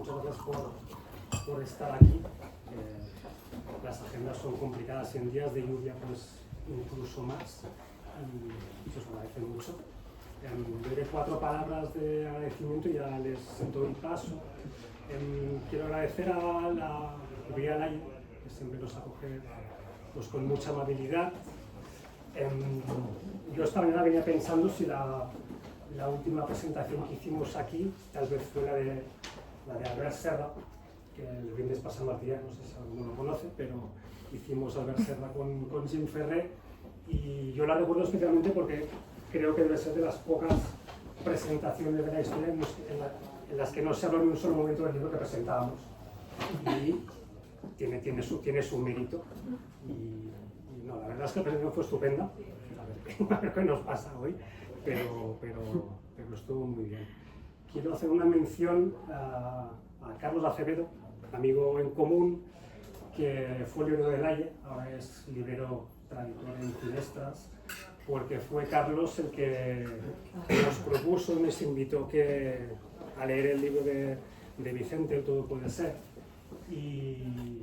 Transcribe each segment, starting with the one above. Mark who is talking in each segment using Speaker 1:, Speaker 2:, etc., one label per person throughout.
Speaker 1: Muchas gracias por estar aquí. Las agendas son complicadas y en días de lluvia pues incluso más, y se os agradece mucho. Diré 4 palabras de agradecimiento y ya les doy paso. Quiero agradecer a la Librería Laie, que siempre nos acoge pues, con mucha amabilidad. Yo esta mañana venía pensando si la última presentación que hicimos aquí tal vez fue la de Albert Serra, que el viernes pasado al día, no sé si alguno lo conoce, pero hicimos Albert Serra con Jim Ferrer, y yo la recuerdo especialmente porque creo que debe ser de las pocas presentaciones de la historia en las que no se habló en un solo momento del libro que presentábamos, y tiene su mérito, y no, la verdad es que la presentación fue estupenda. A ver qué nos pasa hoy, pero estuvo muy bien. Quiero hacer una mención a Carlos Acevedo, amigo en común, que fue librero de Laie, ahora es librero traductor en Finestras, porque fue Carlos el que nos propuso, nos invitó a leer el libro de Vicente, El todo puede ser, y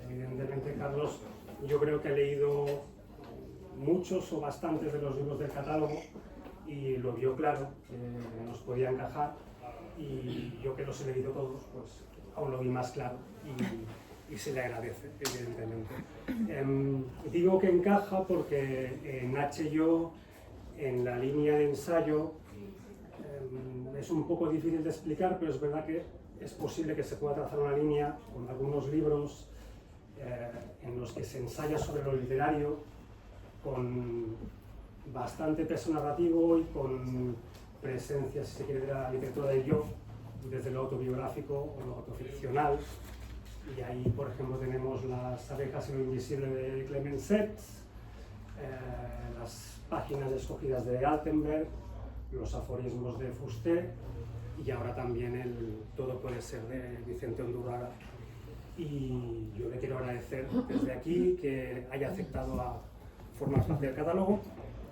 Speaker 1: evidentemente Carlos yo creo que ha leído muchos o bastantes de los libros del catálogo y lo vio claro, que nos podía encajar, y yo que los he leído todos, pues aún lo vi más claro y se le agradece, evidentemente. Digo que encaja porque Nache y yo, en la línea de ensayo, es un poco difícil de explicar, pero es verdad que es posible que se pueda trazar una línea con algunos libros en los que se ensaya sobre lo literario, con bastante peso narrativo y con presencia, si se quiere, de la literatura del yo, desde lo autobiográfico o lo autoficcional. Y ahí, por ejemplo, tenemos Las abejas y lo invisible de Clement Sets, las páginas escogidas de Altenberg, los aforismos de Fusté, y ahora también el Todo puede ser de Vicente Undurraga. Y yo le quiero agradecer desde aquí que haya aceptado a formar parte del catálogo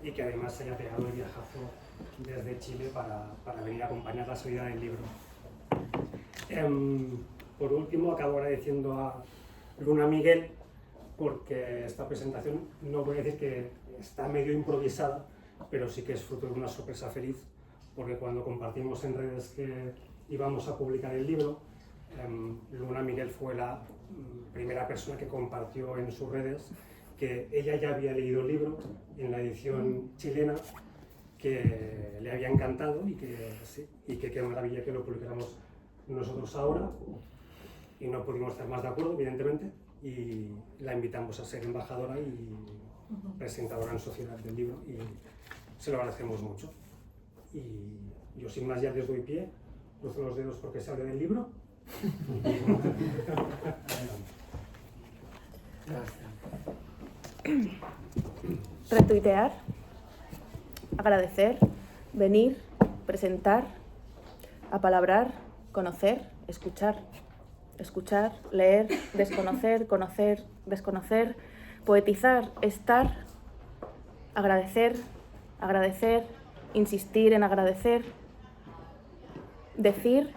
Speaker 1: y que además haya pegado el viajazo desde Chile para venir a acompañar la salida del libro. Por último, acabo agradeciendo a Luna Miguel, porque esta presentación, no voy a decir que está medio improvisada, pero sí que es fruto de una sorpresa feliz, porque cuando compartimos en redes que íbamos a publicar el libro, Luna Miguel fue la primera persona que compartió en sus redes que ella ya había leído el libro en la edición chilena, que le había encantado y que qué maravilla que lo publicáramos nosotros ahora, y no pudimos estar más de acuerdo, evidentemente, y la invitamos a ser embajadora y presentadora en sociedad del libro, y se lo agradecemos mucho. Y yo sin más ya les doy pie, cruzo los dedos porque se hable del libro.
Speaker 2: Retuitear, agradecer, venir, presentar, apalabrar, conocer, escuchar, leer, desconocer, conocer, desconocer, poetizar, estar, agradecer, insistir en agradecer, decir,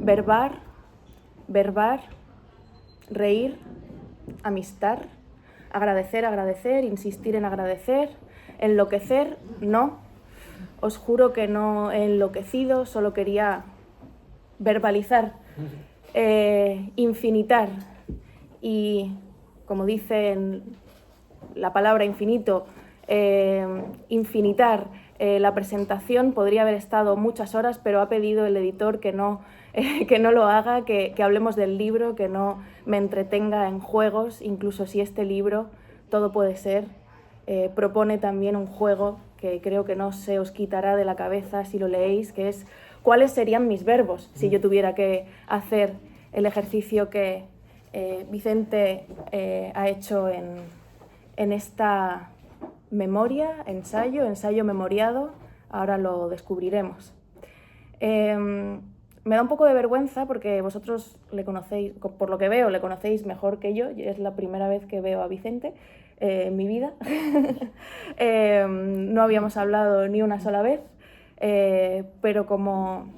Speaker 2: verbar, reír, amistar, agradecer, insistir en agradecer, enloquecer, no. Os juro que no he enloquecido, solo quería verbalizar, infinitar, y como dice en la palabra infinito, infinitar. La presentación podría haber estado muchas horas, pero ha pedido el editor que no lo haga, que hablemos del libro, que no me entretenga en juegos, incluso si este libro, Todo puede ser, propone también un juego que creo que no se os quitará de la cabeza si lo leéis, que es cuáles serían mis verbos si yo tuviera que hacer el ejercicio que Vicente ha hecho en esta memoria, ensayo memoriado, ahora lo descubriremos. Me da un poco de vergüenza porque vosotros le conocéis, por lo que veo, le conocéis mejor que yo, es la primera vez que veo a Vicente en mi vida. No habíamos hablado ni una sola vez, pero como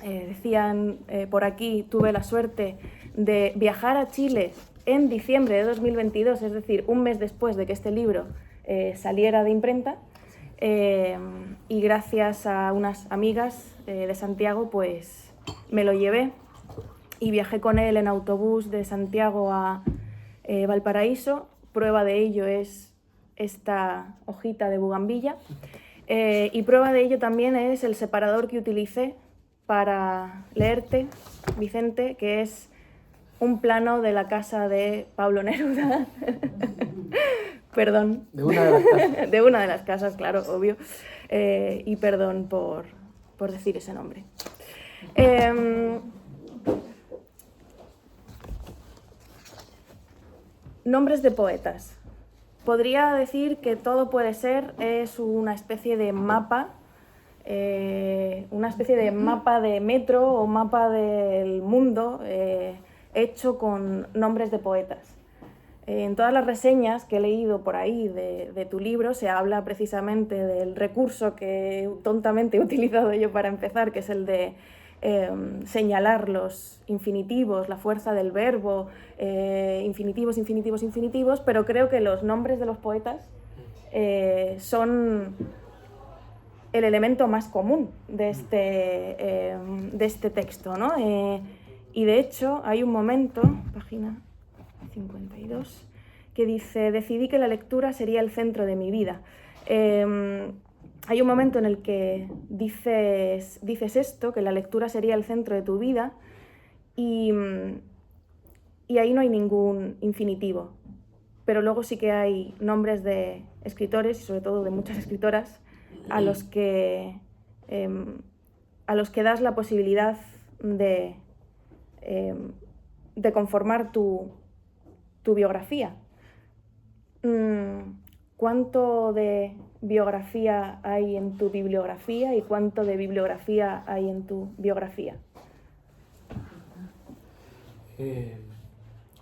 Speaker 2: decían por aquí, tuve la suerte de viajar a Chile en diciembre de 2022, es decir, un mes después de que este libro saliera de imprenta, y gracias a unas amigas de Santiago, pues me lo llevé y viajé con él en autobús de Santiago a Valparaíso. Prueba de ello es esta hojita de bugambilla, y prueba de ello también es el separador que utilicé para leerte, Vicente, que es un plano de la casa de Pablo Neruda. Perdón.
Speaker 3: De una de las casas.
Speaker 2: De una de las casas, claro, obvio. Y perdón por decir ese nombre. Nombres de poetas. Podría decir que Todo puede ser es una especie de mapa, de metro o mapa del mundo hecho con nombres de poetas. En todas las reseñas que he leído por ahí de tu libro se habla precisamente del recurso que tontamente he utilizado yo para empezar, que es el de señalar los infinitivos, la fuerza del verbo, infinitivos, infinitivos, infinitivos, pero creo que los nombres de los poetas son el elemento más común de este texto, ¿no? Y de hecho hay un momento, página 52, que dice: decidí que la lectura sería el centro de mi vida. Hay un momento en el que dices esto, que la lectura sería el centro de tu vida, y ahí no hay ningún infinitivo. Pero luego sí que hay nombres de escritores, y sobre todo de muchas escritoras, a los que das la posibilidad de conformar tu biografía. ¿Cuánto de biografía hay en tu bibliografía y cuánto de bibliografía hay en tu biografía?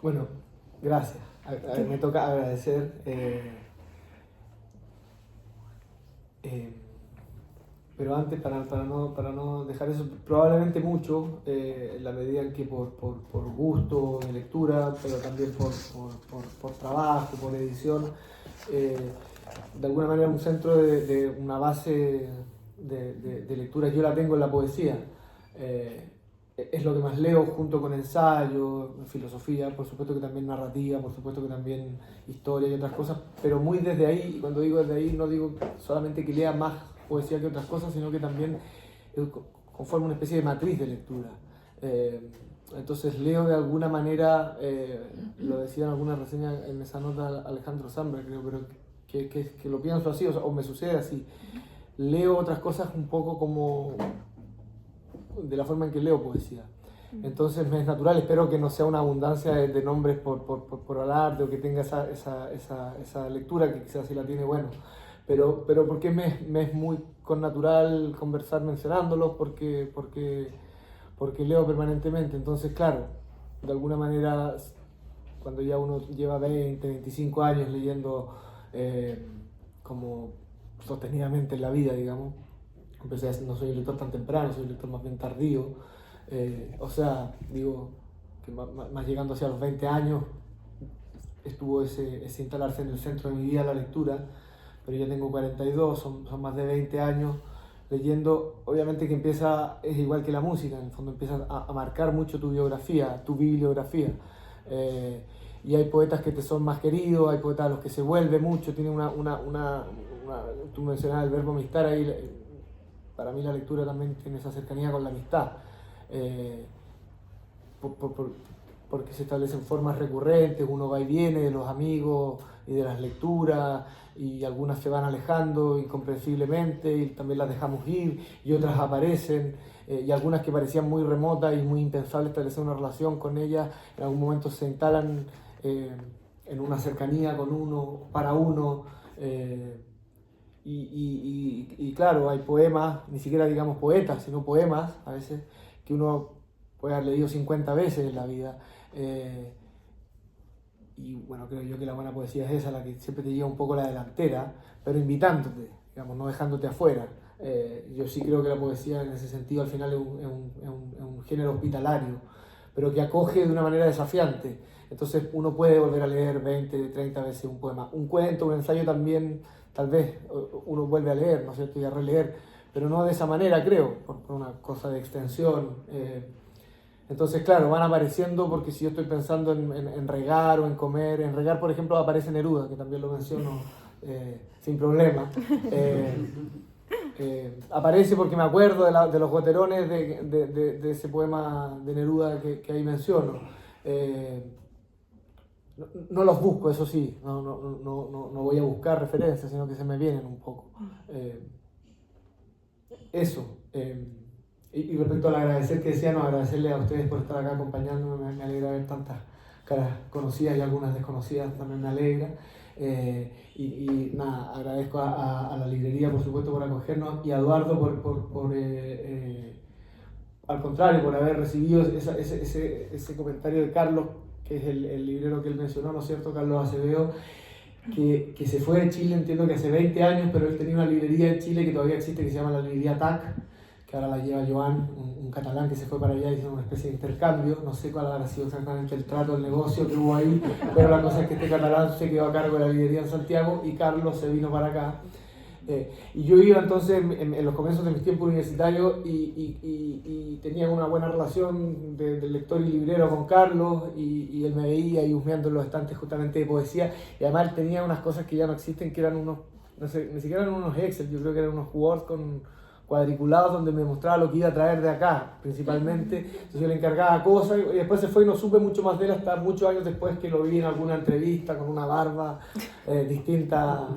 Speaker 3: Bueno, gracias. Me toca agradecer. Pero antes, para no dejar eso, probablemente mucho, en la medida en que por gusto de lectura, pero también por trabajo, por edición, de alguna manera un centro de una base de lectura yo la tengo en la poesía. Es lo que más leo, junto con ensayo, filosofía, por supuesto que también narrativa, por supuesto que también historia y otras cosas, pero muy desde ahí. Y cuando digo desde ahí no digo solamente que lea más poesía que otras cosas, sino que también conforma una especie de matriz de lectura. Entonces leo de alguna manera, lo decía en alguna reseña en esa nota Alejandro Zambra, creo, pero que lo pienso así, o me sucede así. Leo otras cosas un poco como de la forma en que leo poesía. Entonces me es natural, espero que no sea una abundancia de nombres por hablar, o que tenga esa lectura, que quizás sí la tiene, bueno. Pero porque me es muy connatural conversar mencionándolos, porque leo permanentemente. Entonces, claro, de alguna manera, cuando ya uno lleva 20, 25 años leyendo como sostenidamente en la vida, digamos, no soy un lector tan temprano, soy un lector más bien tardío, o sea, digo, que más llegando hacia los 20 años, estuvo ese instalarse en el centro de mi vida la lectura. Pero yo tengo 42, son más de 20 años leyendo. Obviamente que es igual que la música, en el fondo empieza a marcar mucho tu biografía, tu bibliografía. Y hay poetas que te son más queridos, hay poetas a los que se vuelve mucho, tiene tú mencionabas el verbo amistad, ahí para mí la lectura también tiene esa cercanía con la amistad. Porque se establecen formas recurrentes, uno va y viene de los amigos y de las lecturas, y algunas se van alejando incomprensiblemente y también las dejamos ir, y otras aparecen, y algunas que parecían muy remotas y muy impensables establecer una relación con ellas, en algún momento se instalan en una cercanía con uno, para uno, y claro, hay poemas, ni siquiera digamos poetas, sino poemas a veces, que uno puede haber leído 50 veces en la vida. Y bueno, creo yo que la buena poesía es esa, la que siempre te lleva un poco la delantera, pero invitándote, digamos, no dejándote afuera. Yo sí creo que la poesía en ese sentido al final es un género hospitalario, pero que acoge de una manera desafiante. Entonces uno puede volver a leer 20, 30 veces un poema. Un cuento, un ensayo también, tal vez uno vuelve a leer, ¿no es cierto? Y a releer, pero no de esa manera, creo, por una cosa de extensión. Entonces, claro, van apareciendo porque si yo estoy pensando en regar o en comer, en regar, por ejemplo, aparece Neruda, que también lo menciono sin problema. Aparece porque me acuerdo de los goterones de ese poema de Neruda que ahí menciono. No los busco, eso sí, no voy a buscar referencias, sino que se me vienen un poco. Eso. Y respecto al agradecer que decían, agradecerles a ustedes por estar acá acompañándome, me alegra ver tantas caras conocidas y algunas desconocidas, también me alegra. Y nada, agradezco a la librería, por supuesto, por acogernos, y a Eduardo al contrario, por haber recibido ese comentario de Carlos, que es el librero que él mencionó, ¿no es cierto?, Carlos Acevedo, que se fue de Chile, entiendo que hace 20 años, pero él tenía una librería en Chile que todavía existe, que se llama la librería TAC, que ahora la lleva Joan, un catalán que se fue para allá y hizo una especie de intercambio. No sé cuál habrá sido exactamente el trato, el negocio que hubo ahí, pero la cosa es que este catalán se quedó a cargo de la librería en Santiago y Carlos se vino para acá. Y yo iba entonces en los comienzos de mis tiempos universitarios y tenía una buena relación de lector y librero con Carlos, y él me veía y husmeando en los estantes justamente de poesía, y además él tenía unas cosas que ya no existen, que eran unos, no sé, ni siquiera eran unos Excel, yo creo que eran unos Word con cuadriculados donde me mostraba lo que iba a traer de acá, principalmente. Entonces yo le encargaba cosas y después se fue y no supe mucho más de él hasta muchos años después, que lo vi en alguna entrevista con una barba distinta.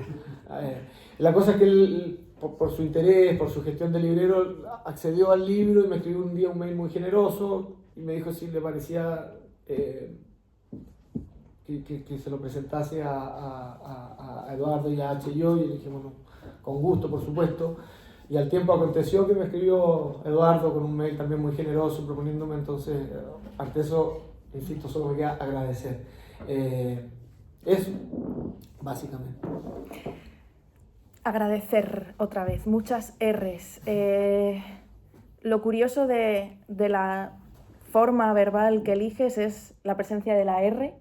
Speaker 3: La cosa es que él, por su interés, por su gestión de librero, accedió al libro y me escribió un día un mail muy generoso y me dijo si le parecía que se lo presentase a Eduardo y a H. y yo, y le dije, bueno, con gusto, por supuesto. Y al tiempo aconteció que me escribió Eduardo con un mail también muy generoso proponiéndome, entonces ante eso, insisto, solo me queda agradecer. Eso, básicamente.
Speaker 2: Agradecer otra vez, muchas R's. Lo curioso de la forma verbal que eliges es la presencia de la R.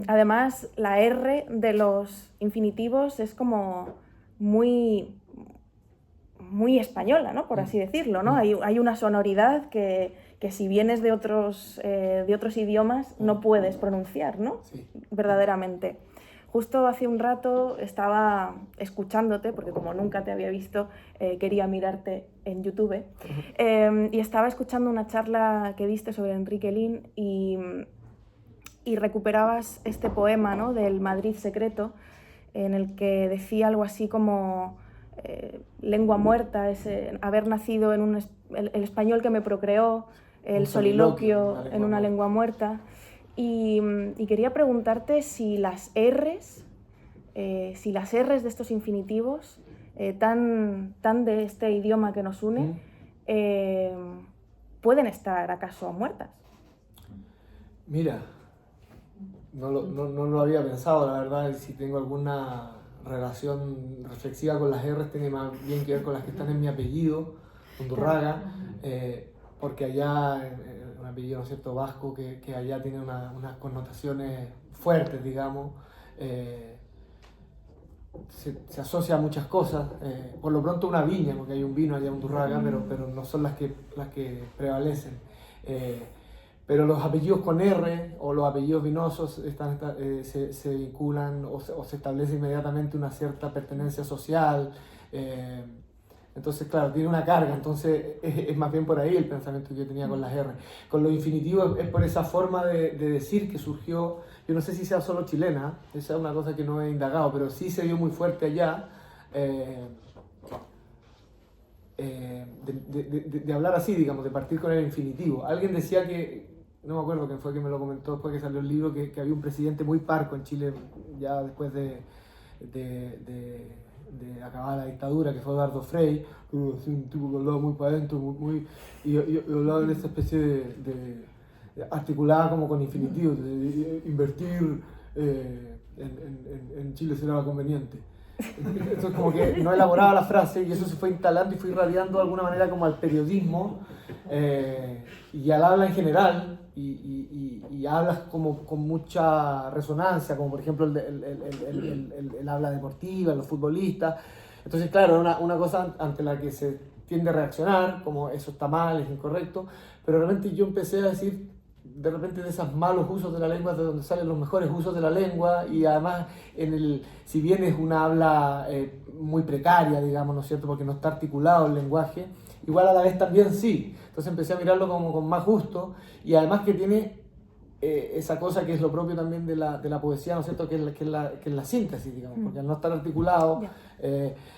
Speaker 2: Además, la R de los infinitivos es como muy española, ¿no?, por así decirlo, ¿no? Hay una sonoridad que si vienes de otros idiomas no puedes pronunciar, ¿no?
Speaker 3: Sí.
Speaker 2: Verdaderamente. Justo hace un rato estaba escuchándote, porque como nunca te había visto, quería mirarte en YouTube, y estaba escuchando una charla que diste sobre Enrique Lin y recuperabas este poema, ¿no?, del Madrid secreto, en el que decía algo así como lengua muerta, haber nacido en el español que me procreó, el soliloquio en una lengua muerta. Y quería preguntarte si las R's de estos infinitivos, tan de este idioma que nos une, pueden estar acaso muertas.
Speaker 3: Mira, no lo había pensado, la verdad. Si tengo alguna relación reflexiva con las R's, tiene más bien que ver con las que están en mi apellido, Undurraga, porque allá, un apellido, ¿no es cierto?, vasco, que allá tiene unas connotaciones fuertes, digamos, se asocia a muchas cosas, por lo pronto una viña, porque hay un vino allá en Undurraga, pero no son las que prevalecen. Pero los apellidos con R o los apellidos vinosos se vinculan o se establece inmediatamente una cierta pertenencia social. Entonces, claro, tiene una carga. Entonces, es más bien por ahí el pensamiento que yo tenía con las R. Con los infinitivos es por esa forma de decir que surgió. Yo no sé si sea solo chilena, esa es una cosa que no he indagado, pero sí se dio muy fuerte allá. De hablar así, digamos, de partir con el infinitivo. Alguien decía que, no me acuerdo quién fue que me lo comentó después que salió el libro, que había un presidente muy parco en Chile, ya después de acabada la dictadura, que fue Eduardo Frei, un tipo que hablaba muy para adentro, y hablaba de esa especie de articulada como con infinitivos, de invertir en Chile será conveniente. Entonces como que no elaboraba la frase y eso se fue instalando y fue irradiando de alguna manera como al periodismo y al habla en general y hablas como con mucha resonancia, como por ejemplo el habla deportiva, los futbolistas. Entonces claro, una cosa ante la que se tiende a reaccionar, como eso está mal, es incorrecto, pero realmente yo empecé a decir de repente de esos malos usos de la lengua, de donde salen los mejores usos de la lengua, y además, si bien es una habla muy precaria, digamos, ¿no es cierto?, porque no está articulado el lenguaje, igual a la vez también sí. Entonces empecé a mirarlo como con más gusto, y además que tiene esa cosa que es lo propio también de la poesía, ¿no es cierto?, que es la síntesis, digamos, porque al no estar articulado,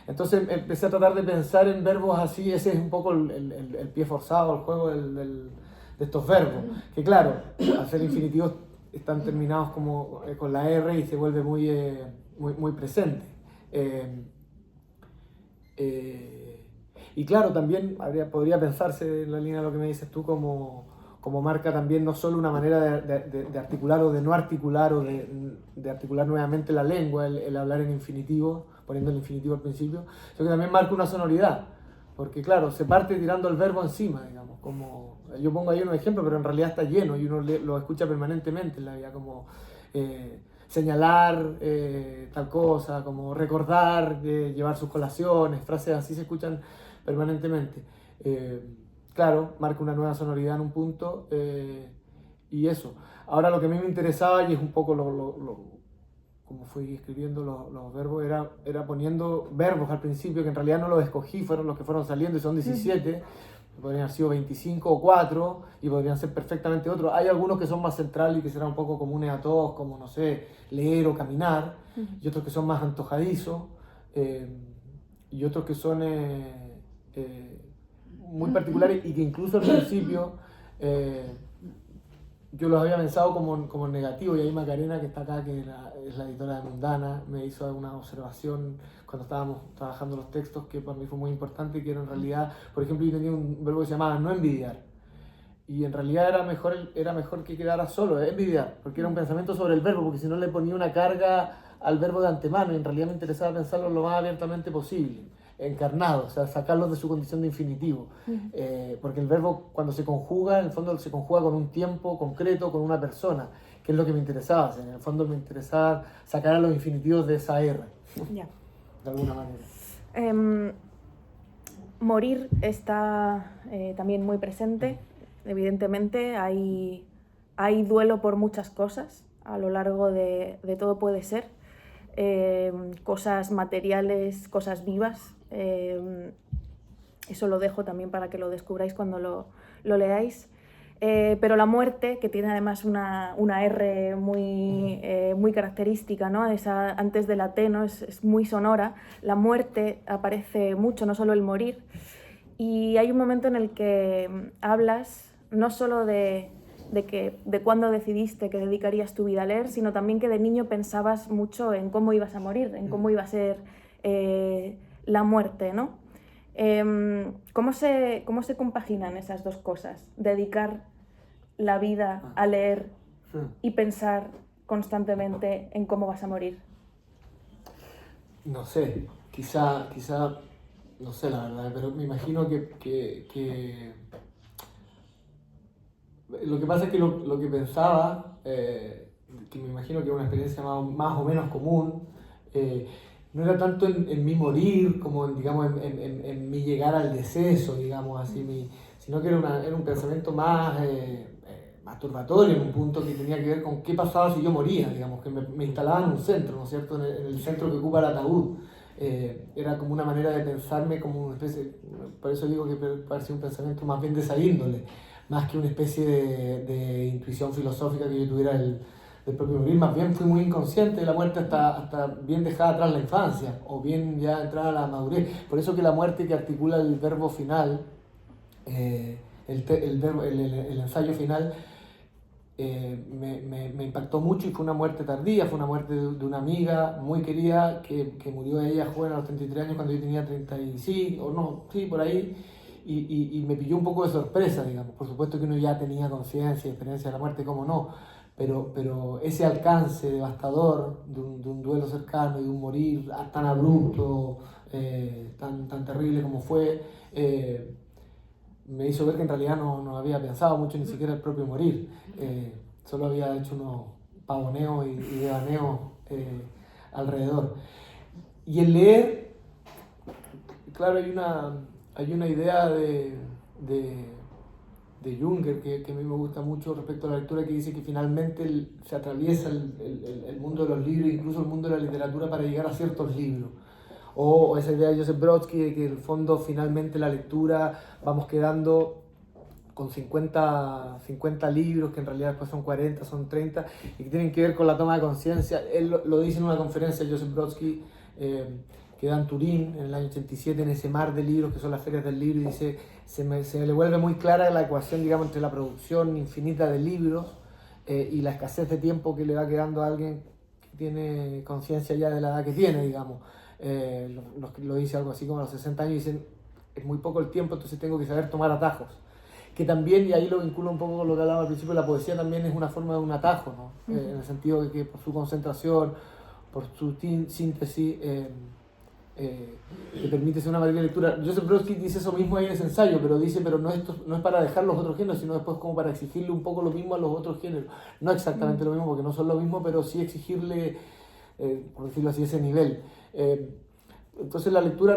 Speaker 3: entonces empecé a tratar de pensar en verbos así. Ese es un poco el pie forzado, el juego de estos verbos, que claro, al ser infinitivos están terminados como con la R y se vuelve muy presente. Y claro, también podría pensarse en la línea de lo que me dices tú como marca también no solo una manera de articular o de no articular o de articular nuevamente la lengua, el hablar en infinitivo, poniendo el infinitivo al principio, sino que también marca una sonoridad. Porque claro, se parte tirando el verbo encima, digamos, como yo pongo ahí un ejemplo, pero en realidad está lleno y uno lo escucha permanentemente en la vida, como señalar tal cosa, como recordar, llevar sus colaciones, frases así se escuchan permanentemente. Claro, marca una nueva sonoridad en un punto y eso. Ahora lo que a mí me interesaba, y es un poco como fui escribiendo los verbos, era poniendo verbos al principio, que en realidad no los escogí, fueron los que fueron saliendo y son 17, podrían haber sido 25 o 4 y podrían ser perfectamente otros. Hay algunos que son más centrales y que serán un poco comunes a todos, como, no sé, leer o caminar, y otros que son más antojadizos, y otros que son muy particulares y que incluso al principio yo los había pensado como negativos, y ahí Macarena, que está acá, que es la editora de Mundana, me hizo una observación cuando estábamos trabajando los textos que para mí fue muy importante, que era en realidad, por ejemplo, yo tenía un verbo que se llamaba no envidiar, y en realidad era mejor que quedara solo envidiar, porque era un pensamiento sobre el verbo, porque si no le ponía una carga al verbo de antemano, y en realidad me interesaba pensarlo lo más abiertamente posible, encarnado, o sea, sacarlo de su condición de infinitivo, porque el verbo cuando se conjuga, en el fondo se conjuga con un tiempo concreto, con una persona, que es lo que me interesaba hacer. En el fondo me interesaba sacar a los infinitivos de esa R, de alguna manera.
Speaker 2: Morir está también muy presente, evidentemente, hay duelo por muchas cosas, a lo largo de todo puede ser, cosas materiales, cosas vivas. Eso lo dejo también para que lo descubráis cuando lo leáis, pero la muerte, que tiene además una R muy característica, ¿no? Esa, antes de la T, ¿no? Es muy sonora. La muerte aparece mucho, no solo el morir, y hay un momento en el que hablas no solo de cuándo decidiste que dedicarías tu vida a leer, sino también que de niño pensabas mucho en cómo ibas a morir, en cómo iba a ser la muerte, ¿no? ¿Cómo se compaginan esas dos cosas? Dedicar la vida a leer y pensar constantemente en cómo vas a morir.
Speaker 3: No sé, quizá no sé la verdad, pero me imagino que lo que pasa es que lo que pensaba, que me imagino que es una experiencia más o menos común, no era tanto en mi morir como en mi llegar al deceso, digamos así, sino que era un pensamiento más masturbatorio, en un punto que tenía que ver con qué pasaba si yo moría, digamos, que me instalaba en un centro, ¿no es cierto?, en el centro que ocupa el ataúd. Era como una manera de pensarme como una especie, por eso digo que parece un pensamiento más bien de esa índole, más que una especie de intuición filosófica que yo tuviera del propio morir. Más bien fui muy inconsciente de la muerte hasta bien dejada atrás la infancia, o bien ya entrada a la madurez. Por eso que la muerte que articula el verbo final, el ensayo final, me impactó mucho, y fue una muerte tardía, fue una muerte de una amiga muy querida que murió ella joven a los 33 años cuando yo tenía 35, o no, sí, por ahí, y me pilló un poco de sorpresa, digamos. Por supuesto que uno ya tenía conciencia y experiencia de la muerte, cómo no, pero ese alcance devastador de un duelo cercano y de un morir tan abrupto, tan terrible como fue, me hizo ver que en realidad no había pensado mucho ni siquiera el propio morir. Solo había hecho unos pavoneos y devaneos alrededor. Y el leer, claro, hay una idea de Junger que a mí me gusta mucho respecto a la lectura, que dice que finalmente se atraviesa el mundo de los libros, incluso el mundo de la literatura, para llegar a ciertos libros. O esa idea de Joseph Brodsky de que en el fondo finalmente la lectura vamos quedando con 50 libros, que en realidad después son 40, son 30, y que tienen que ver con la toma de conciencia. Él lo dice en una conferencia, Joseph Brodsky, que da en Turín en el año 87, en ese mar de libros que son las ferias del libro, y dice, se le vuelve muy clara la ecuación, digamos, entre la producción infinita de libros y la escasez de tiempo que le va quedando a alguien que tiene conciencia ya de la edad que tiene, digamos. Lo dice algo así como a los 60 años, dicen, es muy poco el tiempo, entonces tengo que saber tomar atajos. Que también, y ahí lo vinculo un poco con lo que hablaba al principio, la poesía también es una forma de un atajo, ¿no? En el sentido de que por su concentración, por su síntesis, que permite ser una maravilla de lectura. Joseph Brodsky dice eso mismo ahí en ese ensayo, pero dice, pero no es para dejar los otros géneros, sino después como para exigirle un poco lo mismo a los otros géneros. No exactamente lo mismo, porque no son lo mismo, pero sí exigirle, por decirlo así, ese nivel. Entonces la lectura,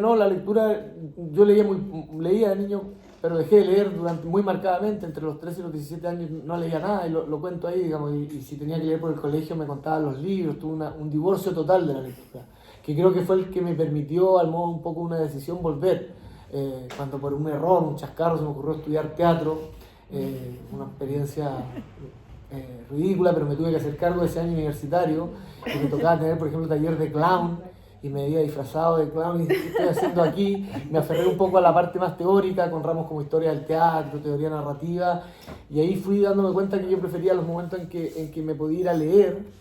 Speaker 3: yo leía de niño, pero dejé de leer muy marcadamente, entre los 13 y los 17 años no leía nada, y lo cuento ahí, digamos, y si tenía que leer por el colegio me contaban los libros, tuve un divorcio total de la lectura, que creo que fue el que me permitió, al modo un poco una decisión, volver, cuando por un error, un chascarro, se me ocurrió estudiar teatro, una experiencia ridícula, pero me tuve que hacer cargo de ese año universitario, y me tocaba tener, por ejemplo, taller de clown, y me había disfrazado de clown, y ¿qué estoy haciendo aquí? Me aferré un poco a la parte más teórica, con ramos como historia del teatro, teoría narrativa, y ahí fui dándome cuenta que yo prefería los momentos en que me podía ir a leer,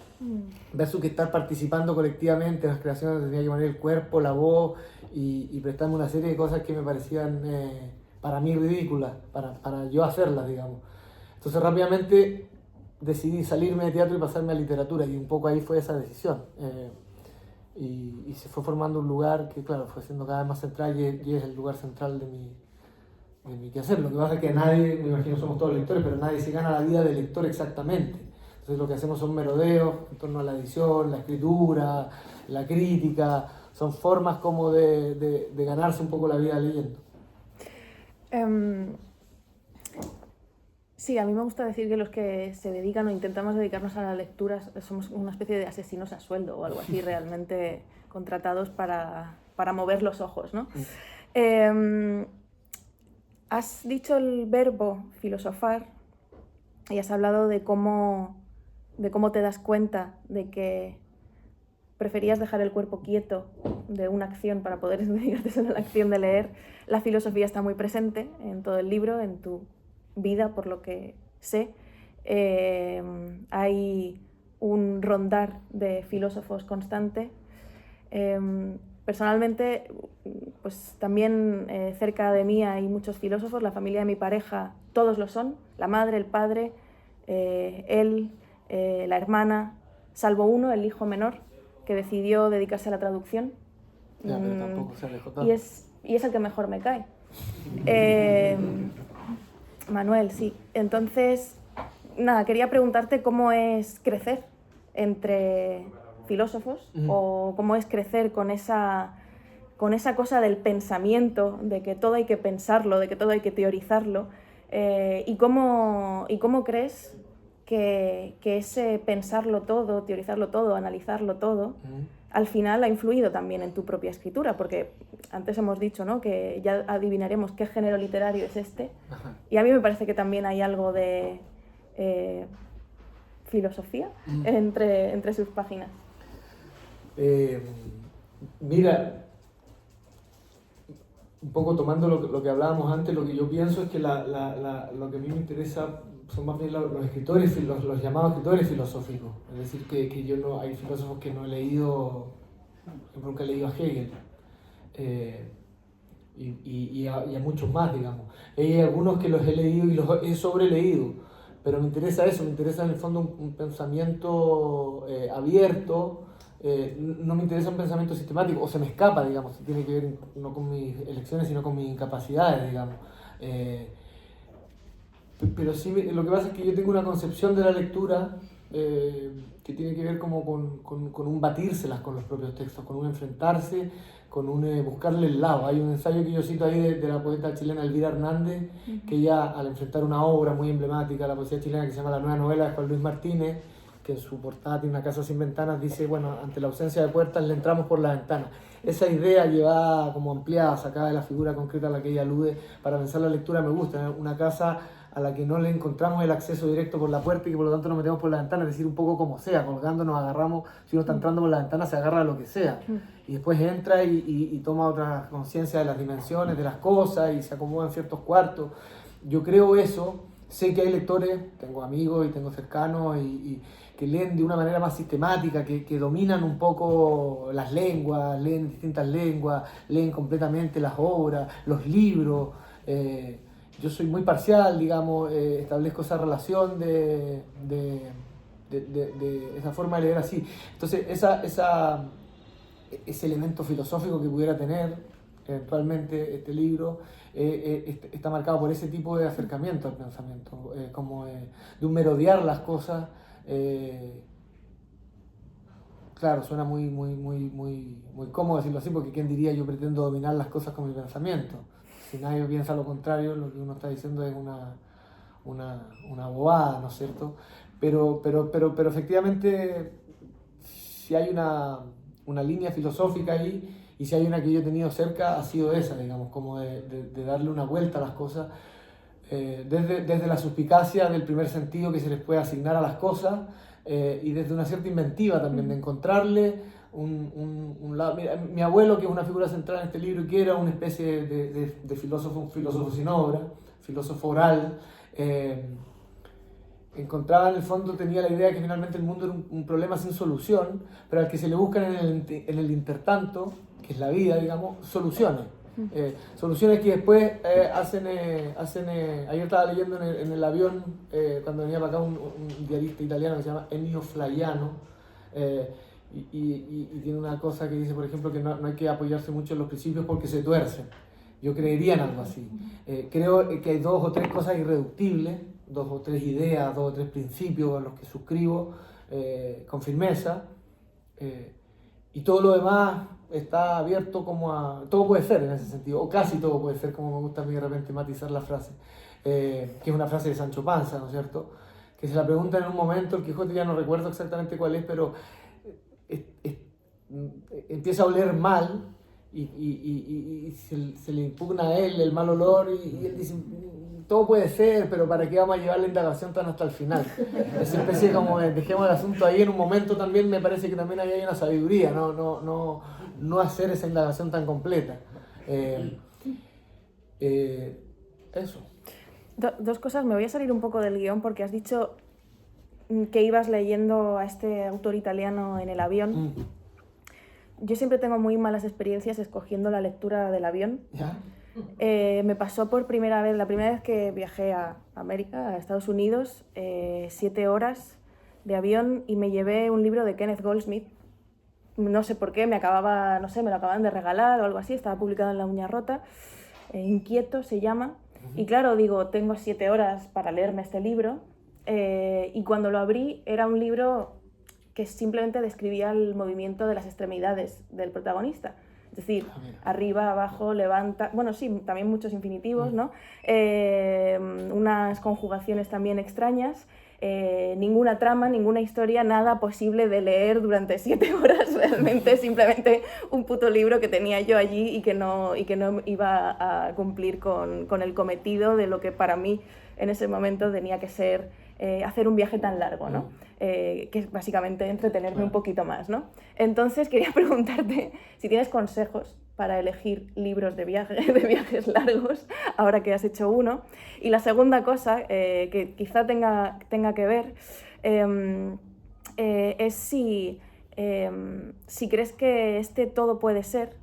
Speaker 3: versus que estar participando colectivamente en las creaciones. Tenía que poner el cuerpo, la voz, y prestarme una serie de cosas que me parecían para mí ridículas, para yo hacerlas, digamos. Entonces rápidamente decidí salirme de teatro y pasarme a literatura, y un poco ahí fue esa decisión. Y se fue formando un lugar que, claro, fue siendo cada vez más central, y es el lugar central de mi quehacer. Lo que pasa es que nadie, me imagino somos todos lectores, pero nadie se gana la vida de lector exactamente. Entonces lo que hacemos son merodeos en torno a la edición, la escritura, la crítica, son formas como de ganarse un poco la vida leyendo.
Speaker 2: Sí, a mí me gusta decir que los que se dedican o intentamos dedicarnos a la lectura somos una especie de asesinos a sueldo o algo así, realmente contratados para mover los ojos, ¿no? Has dicho el verbo filosofar y has hablado de cómo te das cuenta de que preferías dejar el cuerpo quieto de una acción para poder dedicarte a la acción de leer. La filosofía está muy presente en todo el libro, en tu vida, por lo que sé. Hay un rondar de filósofos constante. Personalmente, pues también cerca de mí hay muchos filósofos. La familia de mi pareja, todos lo son. La madre, el padre, él, la hermana, salvo uno, el hijo menor, que decidió dedicarse a la traducción.
Speaker 3: Ya, pero tampoco se alejó tanto.
Speaker 2: Y es el que mejor me cae. Manuel, sí. Entonces, nada, quería preguntarte cómo es crecer entre filósofos, o cómo es crecer con esa cosa del pensamiento, de que todo hay que pensarlo, de que todo hay que teorizarlo, y cómo crees que ese pensarlo todo, teorizarlo todo, analizarlo todo, al final ha influido también en tu propia escritura, porque antes hemos dicho, ¿no?, que ya adivinaremos qué género literario es este. Ajá. Y a mí me parece que también hay algo de filosofía entre sus páginas.
Speaker 3: Mira, un poco tomando lo que hablábamos antes, lo que yo pienso es que lo que a mí me interesa son más bien los escritores, los llamados escritores filosóficos. Es decir, que yo no, hay filósofos que no he leído, por ejemplo, nunca he leído a Hegel, y a muchos más, digamos. Hay algunos que los he leído y los he sobreleído, pero me interesa eso, me interesa en el fondo un pensamiento abierto, no me interesa un pensamiento sistemático, o se me escapa, digamos, tiene que ver no con mis elecciones, sino con mis incapacidades, digamos. Pero sí, lo que pasa es que yo tengo una concepción de la lectura que tiene que ver como con un batírselas con los propios textos, con un enfrentarse, con un buscarle el lado. Hay un ensayo que yo cito ahí de la poeta chilena Elvira Hernández, que ella, al enfrentar una obra muy emblemática de la poesía chilena que se llama La Nueva Novela de Juan Luis Martínez, que en su portada tiene una casa sin ventanas, dice, bueno, ante la ausencia de puertas le entramos por la ventana. Esa idea llevada como ampliada, sacada de la figura concreta a la que ella alude, para pensar la lectura me gusta, una casa a la que no le encontramos el acceso directo por la puerta y que por lo tanto nos metemos por la ventana, es decir, un poco como sea, colgando nos agarramos, si uno está entrando por la ventana se agarra a lo que sea, y después entra y toma otra conciencia de las dimensiones, de las cosas, y se acomoda en ciertos cuartos. Yo creo eso, sé que hay lectores, tengo amigos y tengo cercanos, y que leen de una manera más sistemática, que dominan un poco las lenguas, leen distintas lenguas, leen completamente las obras, los libros. Yo soy muy parcial, digamos, establezco esa relación de esa forma de leer así. Entonces, ese elemento filosófico que pudiera tener eventualmente este libro está marcado por ese tipo de acercamiento al pensamiento, como de un merodear las cosas. Claro, suena muy cómodo decirlo así, porque ¿quién diría yo pretendo dominar las cosas con mi pensamiento? Si nadie piensa lo contrario, lo que uno está diciendo es una bobada, ¿no es cierto? Pero efectivamente, si hay una línea filosófica ahí, y si hay una que yo he tenido cerca, ha sido esa, digamos, como de darle una vuelta a las cosas, desde la suspicacia del primer sentido que se les puede asignar a las cosas, y desde una cierta inventiva también, de encontrarle un lado. Mira, mi abuelo, que es una figura central en este libro, que era una especie de filósofo, un filósofo sin obra, filósofo oral, encontraba en el fondo, tenía la idea de que finalmente el mundo era un problema sin solución, pero al que se le buscan en el intertanto, que es la vida, digamos, soluciones. Soluciones que después ayer estaba leyendo en el avión, cuando venía para acá, un diarista italiano que se llama Ennio Flaiano, y tiene una cosa que dice, por ejemplo, que no hay que apoyarse mucho en los principios porque se tuercen. Yo creería en algo así. Creo que hay 2 o 3 cosas irreductibles, 2 o 3 ideas, 2 o 3 principios a los que suscribo con firmeza, y todo lo demás está abierto como a... Todo puede ser en ese sentido, o casi todo puede ser, como me gusta a mí de repente matizar la frase, que es una frase de Sancho Panza, ¿no es cierto? Que se la pregunta en un momento, el Quijote ya no recuerdo exactamente cuál es, pero empieza a oler mal y se le impugna a él el mal olor, y él dice, todo puede ser, pero ¿para qué vamos a llevar la indagación tan hasta el final? Esa especie como de dejemos el asunto ahí en un momento. También me parece que también ahí hay una sabiduría, no hacer esa indagación tan completa. Eso.
Speaker 2: Dos cosas, me voy a salir un poco del guión porque has dicho que ibas leyendo a este autor italiano en el avión. Yo siempre tengo muy malas experiencias escogiendo la lectura del avión.
Speaker 3: ¿Ya?
Speaker 2: Me pasó la primera vez que viajé a América, a Estados Unidos, 7 horas de avión, y me llevé un libro de Kenneth Goldsmith. No sé por qué, me lo acaban de regalar o algo así, estaba publicado en La Uña Rota, Inquieto se llama. Y claro, digo, tengo 7 horas para leerme este libro, y cuando lo abrí era un libro que simplemente describía el movimiento de las extremidades del protagonista. Es decir, arriba, abajo, levanta... Bueno, sí, también muchos infinitivos, ¿no? Unas conjugaciones también extrañas, ninguna trama, ninguna historia, nada posible de leer durante 7 horas realmente, simplemente un puto libro que tenía yo allí y que no iba a cumplir con el cometido de lo que para mí en ese momento tenía que ser hacer un viaje tan largo, ¿no? Que es básicamente entretenerme un poquito más, ¿no? Entonces quería preguntarte si tienes consejos para elegir libros de viajes largos, ahora que has hecho uno. Y la segunda cosa, que quizá tenga que ver, es si crees que todo puede ser,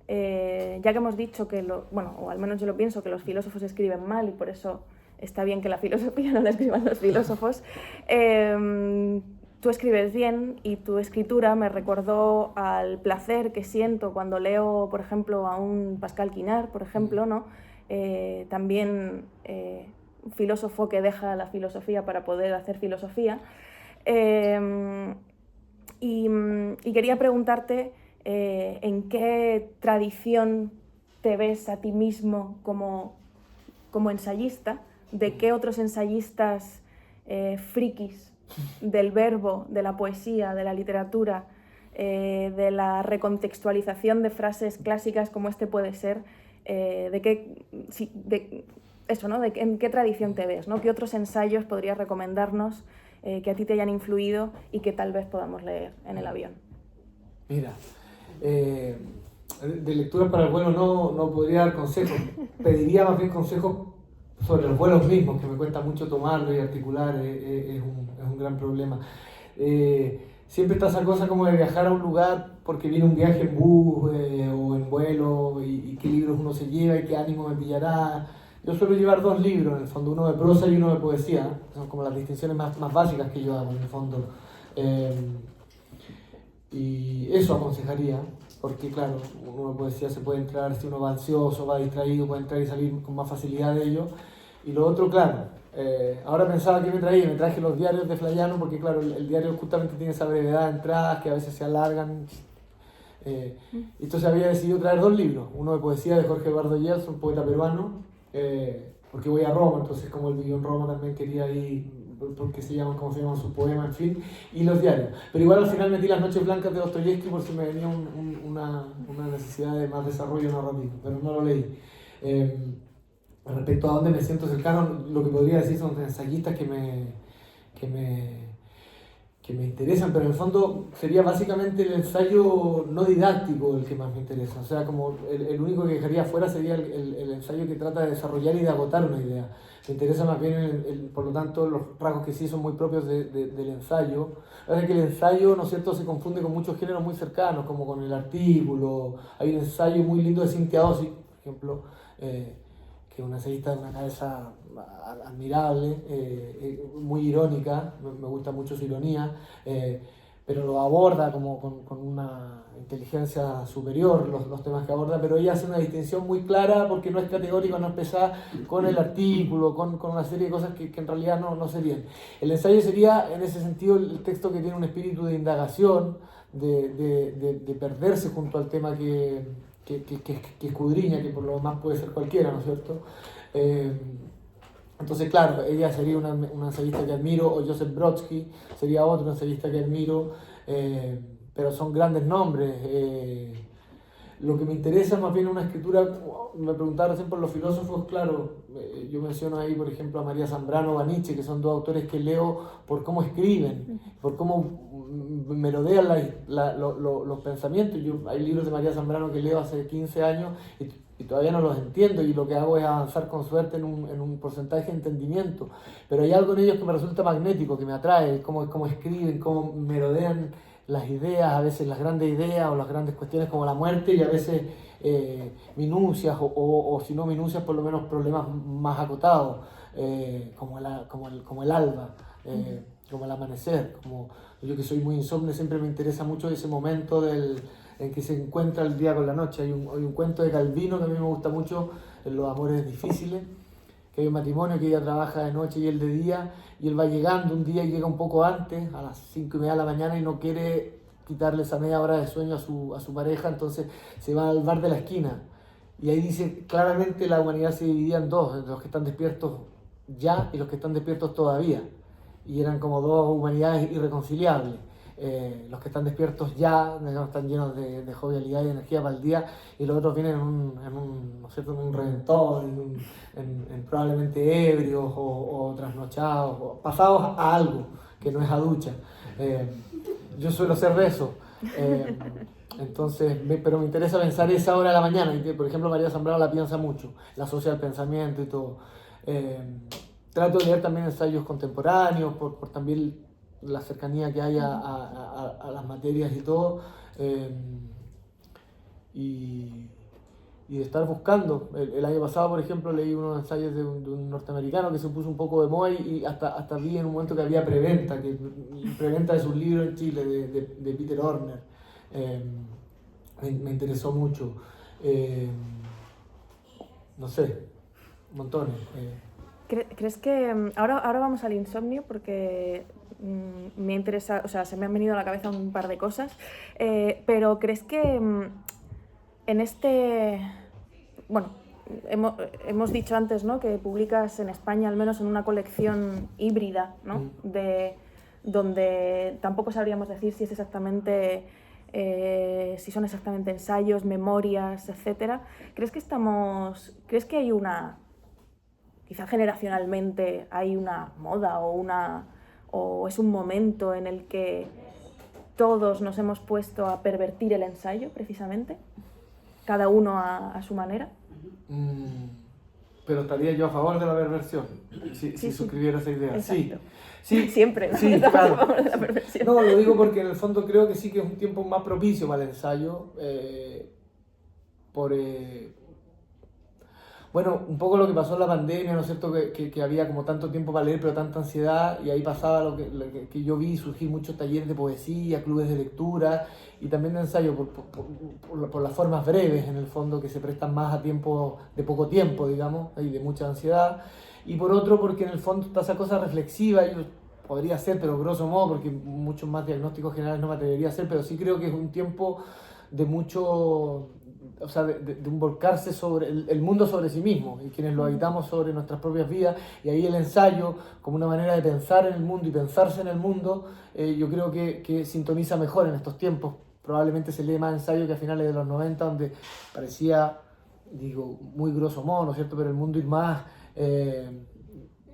Speaker 2: ya que hemos dicho que o al menos yo lo pienso, que los filósofos escriben mal y por eso está bien que la filosofía no la escriban los filósofos. Tú escribes bien y tu escritura me recordó al placer que siento cuando leo, por ejemplo, a un Pascal Quignard, por ejemplo, ¿no? También un filósofo que deja la filosofía para poder hacer filosofía. Y quería preguntarte en qué tradición te ves a ti mismo como ensayista, de qué otros ensayistas frikis del verbo, de la poesía, de la literatura, de la recontextualización de frases clásicas como este puede ser, ¿en qué tradición te ves, ¿no? ¿Qué otros ensayos podrías recomendarnos que a ti te hayan influido y que tal vez podamos leer en el avión?
Speaker 3: Mira, de lectura para el vuelo no podría dar consejos, pediría más bien consejos sobre los vuelos mismos, que me cuesta mucho tomarlo y articular, es un gran problema. Siempre está esa cosa como de viajar a un lugar porque viene un viaje en bus o en vuelo y qué libros uno se lleva y qué ánimo me pillará. Yo suelo llevar 2 libros, en el fondo, uno de prosa y uno de poesía, son como las distinciones más básicas que yo hago, en el fondo. Y eso aconsejaría, porque claro, uno de poesía se puede entrar, si uno va ansioso, va distraído, puede entrar y salir con más facilidad de ello. Y lo otro, claro, ahora pensaba que me traje los diarios de Flaiano, porque claro, el diario justamente tiene esa brevedad de entradas que a veces se alargan. Entonces había decidido traer 2 libros, uno de poesía de Jorge Eduardo Yeltsin, un poeta peruano, porque voy a Roma, entonces como él vivió en Roma también quería ir, porque cómo se llaman sus poemas, en fin, y los diarios. Pero igual al final metí Las Noches Blancas de Dostoyevsky por si me venía una necesidad de más desarrollo narrativo, pero no lo leí. Respecto a dónde me siento cercano, lo que podría decir son ensayistas que me interesan, pero en el fondo sería básicamente el ensayo no didáctico el que más me interesa. O sea, como el único que dejaría fuera sería el ensayo que trata de desarrollar y de agotar una idea. Me interesa más bien, por lo tanto, los rasgos que sí son muy propios del ensayo. La verdad es que el ensayo, ¿no es cierto?, se confunde con muchos géneros muy cercanos, como con el artículo. Hay un ensayo muy lindo de Cynthia Ozick, por ejemplo, que es una ensayista de una cabeza admirable, muy irónica, me gusta mucho su ironía, pero lo aborda como con una inteligencia superior los temas que aborda, pero ella hace una distinción muy clara porque no es categórica, no es pesada con el artículo, con una serie de cosas que en realidad no serían. El ensayo sería, en ese sentido, el texto que tiene un espíritu de indagación, de perderse junto al tema que escudriña, que por lo demás puede ser cualquiera, ¿no es cierto? Entonces, claro, ella sería una ensayista que admiro, o Joseph Brodsky sería otro ensayista que admiro, pero son grandes nombres. Lo que me interesa más bien una escritura, me preguntaba recién por los filósofos, claro, yo menciono ahí, por ejemplo, a María Zambrano o a Nietzsche, que son 2 autores que leo por cómo escriben, por cómo merodean los pensamientos. Hay libros de María Zambrano que leo hace 15 años y todavía no los entiendo, y lo que hago es avanzar con suerte en un porcentaje de entendimiento, pero hay algo en ellos que me resulta magnético, que me atrae, cómo escriben, cómo merodean las ideas, a veces las grandes ideas o las grandes cuestiones como la muerte, y a veces minucias o si no minucias, por lo menos problemas más acotados, como el alba, como el amanecer. Como yo, que soy muy insomne, siempre me interesa mucho ese momento en que se encuentra el día con la noche. Hay un cuento de Calvino que a mí me gusta mucho, en Los amores difíciles, que hay un matrimonio que ella trabaja de noche y él de día, y él va llegando un día y llega un poco antes, a las 5:30 de la mañana, y no quiere quitarle esa media hora de sueño a su pareja, entonces se va al bar de la esquina. Y ahí dice claramente la humanidad se dividía en 2, los que están despiertos ya y los que están despiertos todavía. Y eran como 2 humanidades irreconciliables. Los que están despiertos ya, están llenos de jovialidad y energía para el día, y los otros vienen ¿no es cierto?, en un reventón, probablemente ebrios o trasnochados, o pasados a algo que no es a ducha. Yo suelo ser de eso. Entonces, pero me interesa pensar esa hora de la mañana, y por ejemplo María Zambrano la piensa mucho, la asocia al pensamiento y todo. Trato de leer también ensayos contemporáneos, por también la cercanía que hay a las materias y todo. Y de estar buscando. El año pasado, por ejemplo, leí unos ensayos de un norteamericano que se puso un poco de moda y hasta vi en un momento que había preventa de sus libros en Chile, de Peter Orner. Me interesó mucho. No sé, montones.
Speaker 2: ¿Crees que ahora vamos al insomnio porque me interesa, o sea, se me han venido a la cabeza un par de cosas, pero crees que en este, bueno, hemos dicho antes, ¿no?, que publicas en España al menos en una colección híbrida, ¿no?, de donde tampoco sabríamos decir si es exactamente si son exactamente ensayos, memorias, etcétera. ¿Crees que hay una, quizá generacionalmente hay una moda o es un momento en el que todos nos hemos puesto a pervertir el ensayo, precisamente? Cada uno a su manera.
Speaker 3: Pero estaría yo a favor de la perversión, si suscribiera esa idea.
Speaker 2: Exacto.
Speaker 3: Sí,
Speaker 2: siempre, ¿no?
Speaker 3: Sí,
Speaker 2: Estamos
Speaker 3: claro.
Speaker 2: a favor de la perversión.
Speaker 3: No, lo digo porque en el fondo creo que sí que es un tiempo más propicio para el ensayo. Bueno, un poco lo que pasó en la pandemia, ¿no es cierto? Que había como tanto tiempo para leer, pero tanta ansiedad, y ahí pasaba lo que yo vi, surgir muchos talleres de poesía, clubes de lectura, y también de ensayo por las formas breves, en el fondo, que se prestan más a tiempo, de poco tiempo, digamos, y de mucha ansiedad. Y por otro, porque en el fondo está esa cosa reflexiva, yo podría ser, pero grosso modo, porque muchos más diagnósticos generales no me atrevería a hacer, pero sí creo que es un tiempo de mucho... O sea, de un volcarse sobre el mundo sobre sí mismo, y quienes lo habitamos sobre nuestras propias vidas, y ahí el ensayo, como una manera de pensar en el mundo y pensarse en el mundo, yo creo que sintoniza mejor en estos tiempos. Probablemente se lee más ensayo que a finales de los 90, donde parecía, digo, muy grosso modo, ¿no es cierto?, pero el mundo ir más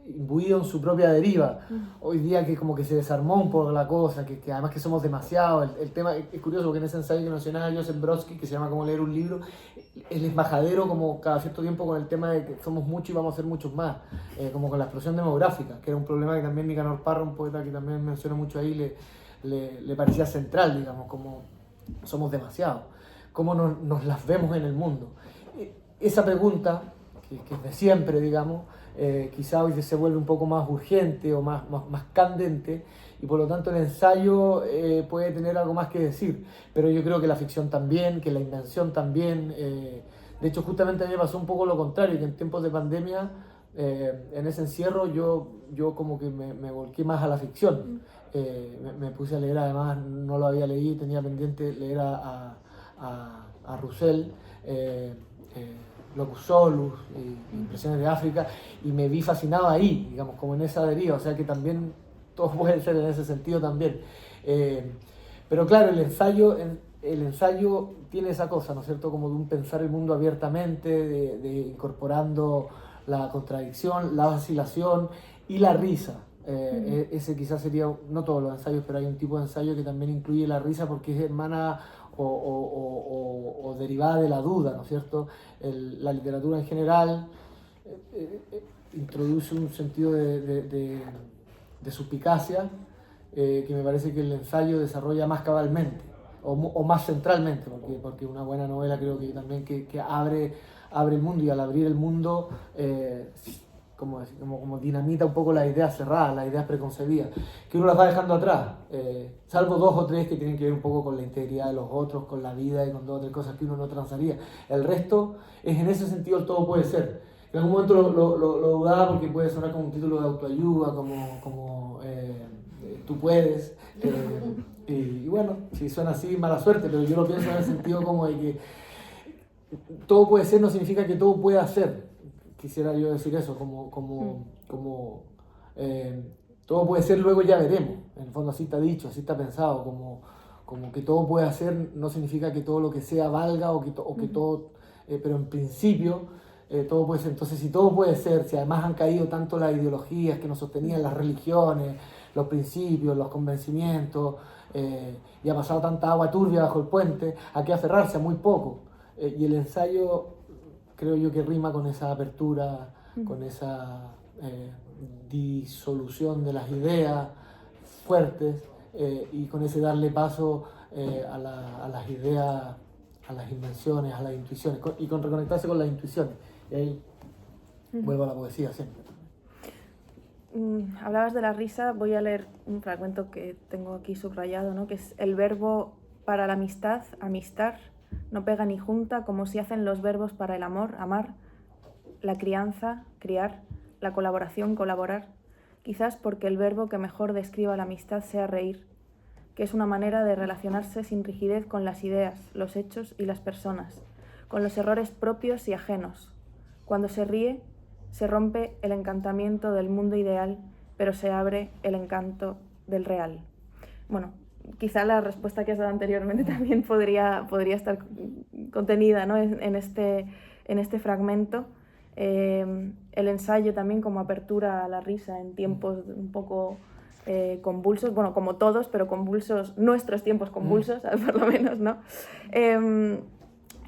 Speaker 3: imbuido en su propia deriva. Hoy día que como que se desarmó un poco la cosa, que además que somos demasiado. El tema es curioso porque en ese ensayo que mencionaba Joseph Brodsky, que se llama Cómo leer un libro, él es majadero como cada cierto tiempo con el tema de que somos muchos y vamos a ser muchos más, como con la explosión demográfica, que era un problema que también Nicanor Parra, un poeta que también menciona mucho ahí, le parecía central, digamos, como somos demasiados, cómo nos las vemos en el mundo. Esa pregunta, que es de siempre, digamos, quizá hoy se vuelve un poco más urgente o más candente, y por lo tanto el ensayo puede tener algo más que decir, pero yo creo que la ficción también, que la invención también. De hecho, justamente a mí me pasó un poco lo contrario, que en tiempos de pandemia, en ese encierro, yo como que me volqué más a la ficción. Me puse a leer, además no lo había leído, tenía pendiente leer a Roussel, Locus Solus, Impresiones de África, y me vi fascinado ahí, digamos, como en esa deriva, o sea que también todo puede ser en ese sentido también. Pero claro, el ensayo tiene esa cosa, ¿no es cierto?, como de un pensar el mundo abiertamente, de incorporando la contradicción, la vacilación y la risa. Ese quizás sería, no todos los ensayos, pero hay un tipo de ensayo que también incluye la risa porque es hermana o derivada de la duda, ¿no es cierto? La literatura en general introduce un sentido de suspicacia que me parece que el ensayo desarrolla más cabalmente o más centralmente, porque una buena novela creo que también que abre el mundo, y al abrir el mundo como dinamita un poco las ideas cerradas, las ideas preconcebidas, que uno las va dejando atrás, salvo 2 o 3 que tienen que ver un poco con la integridad de los otros, con la vida y con 2 o 3 cosas que uno no transaría. El resto es, en ese sentido, el todo puede ser. En algún momento lo dudaba porque puede sonar como un título de autoayuda, como tú puedes, y bueno, si suena así, mala suerte, pero yo lo pienso en el sentido como de que todo puede ser no significa que todo pueda ser. Quisiera yo decir eso, todo puede ser, luego ya veremos. En el fondo así está dicho, así está pensado, como que todo puede ser no significa que todo lo que sea valga o que todo, pero en principio todo puede ser. Entonces, si todo puede ser, si además han caído tanto las ideologías que nos sostenían, las religiones, los principios, los convencimientos, y ha pasado tanta agua turbia bajo el puente, hay que aferrarse a muy poco. Y el ensayo, creo yo, que rima con esa apertura, con esa disolución de las ideas fuertes, y con ese darle paso a las ideas las invenciones, a las intuiciones, y con reconectarse con las intuiciones. Y ahí vuelvo a la poesía siempre.
Speaker 2: Hablabas de la risa, voy a leer un fragmento que tengo aquí subrayado, ¿no? Que es el verbo para la amistad, amistar, no pega ni junta, como si hacen los verbos para el amor, amar, la crianza, criar, la colaboración, colaborar, quizás porque el verbo que mejor describa la amistad sea reír, que es una manera de relacionarse sin rigidez con las ideas, los hechos y las personas, con los errores propios y ajenos. Cuando se ríe, se rompe el encantamiento del mundo ideal, pero se abre el encanto del real. Bueno, quizá la respuesta que has dado anteriormente también podría estar contenida, ¿no? en este fragmento. El ensayo también como apertura a la risa en tiempos un poco convulsos, bueno, como todos, pero convulsos, nuestros tiempos convulsos, por lo menos, ¿no?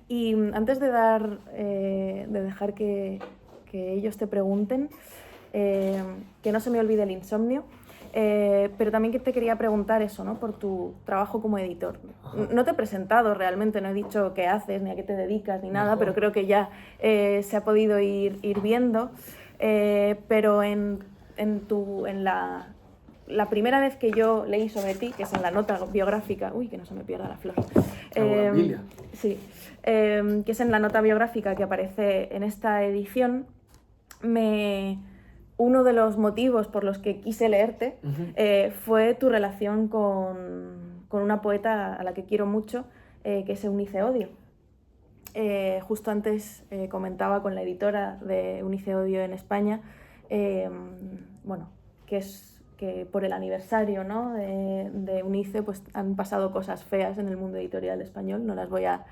Speaker 2: Y antes de dejar que ellos te pregunten, que no se me olvide el insomnio, pero también que te quería preguntar eso, ¿no? Por tu trabajo como editor. No te he presentado realmente, no he dicho qué haces, ni a qué te dedicas, ni nada, pero creo que ya se ha podido ir viendo. Pero en la primera vez que yo leí sobre ti, que es en la nota biográfica, uy, que no se me pierda la flor. Sí, que es en la nota biográfica que aparece en esta edición. Uno de los motivos por los que quise leerte fue tu relación con una poeta a la que quiero mucho, que es Eunice Odio. Justo antes comentaba con la editora de Eunice Odio en España, bueno, que por el aniversario, ¿no? de Eunice pues han pasado cosas feas en el mundo editorial español. No las voy a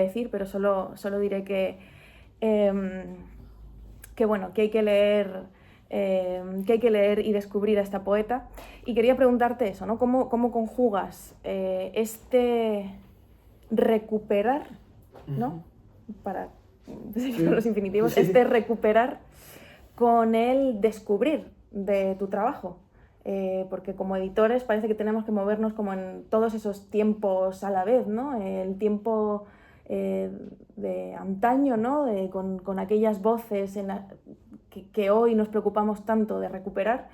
Speaker 2: decir, pero solo diré que bueno, que hay que leer y descubrir a esta poeta. Y quería preguntarte eso, ¿no? ¿Cómo conjugas este recuperar, ¿no? Para los infinitivos, este recuperar con el descubrir de tu trabajo? Porque como editores parece que tenemos que movernos como en todos esos tiempos a la vez, ¿no? El tiempo de antaño, ¿no? Con aquellas voces que hoy nos preocupamos tanto de recuperar,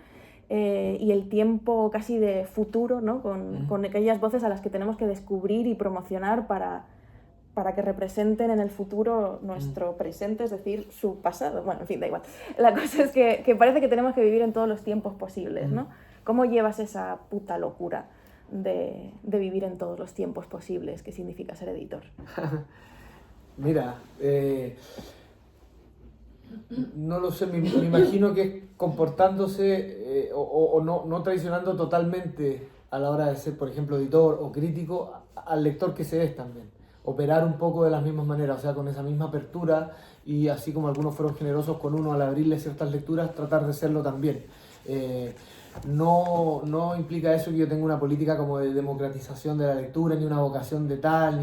Speaker 2: y el tiempo casi de futuro, ¿no? Con aquellas voces a las que tenemos que descubrir y promocionar para que representen en el futuro nuestro presente, es decir, su pasado. Bueno, en fin, da igual. La cosa es que parece que tenemos que vivir en todos los tiempos posibles, ¿no? ¿Cómo llevas esa puta locura de vivir en todos los tiempos posibles? ¿Qué significa ser editor?
Speaker 3: Mira, no lo sé, me imagino que es comportándose o no traicionando totalmente a la hora de ser, por ejemplo, editor o crítico al lector que se es también. Operar un poco de las mismas maneras, o sea, con esa misma apertura, y así como algunos fueron generosos con uno al abrirle ciertas lecturas, tratar de serlo también. No implica eso que yo tenga una política como de democratización de la lectura, ni una vocación de tal,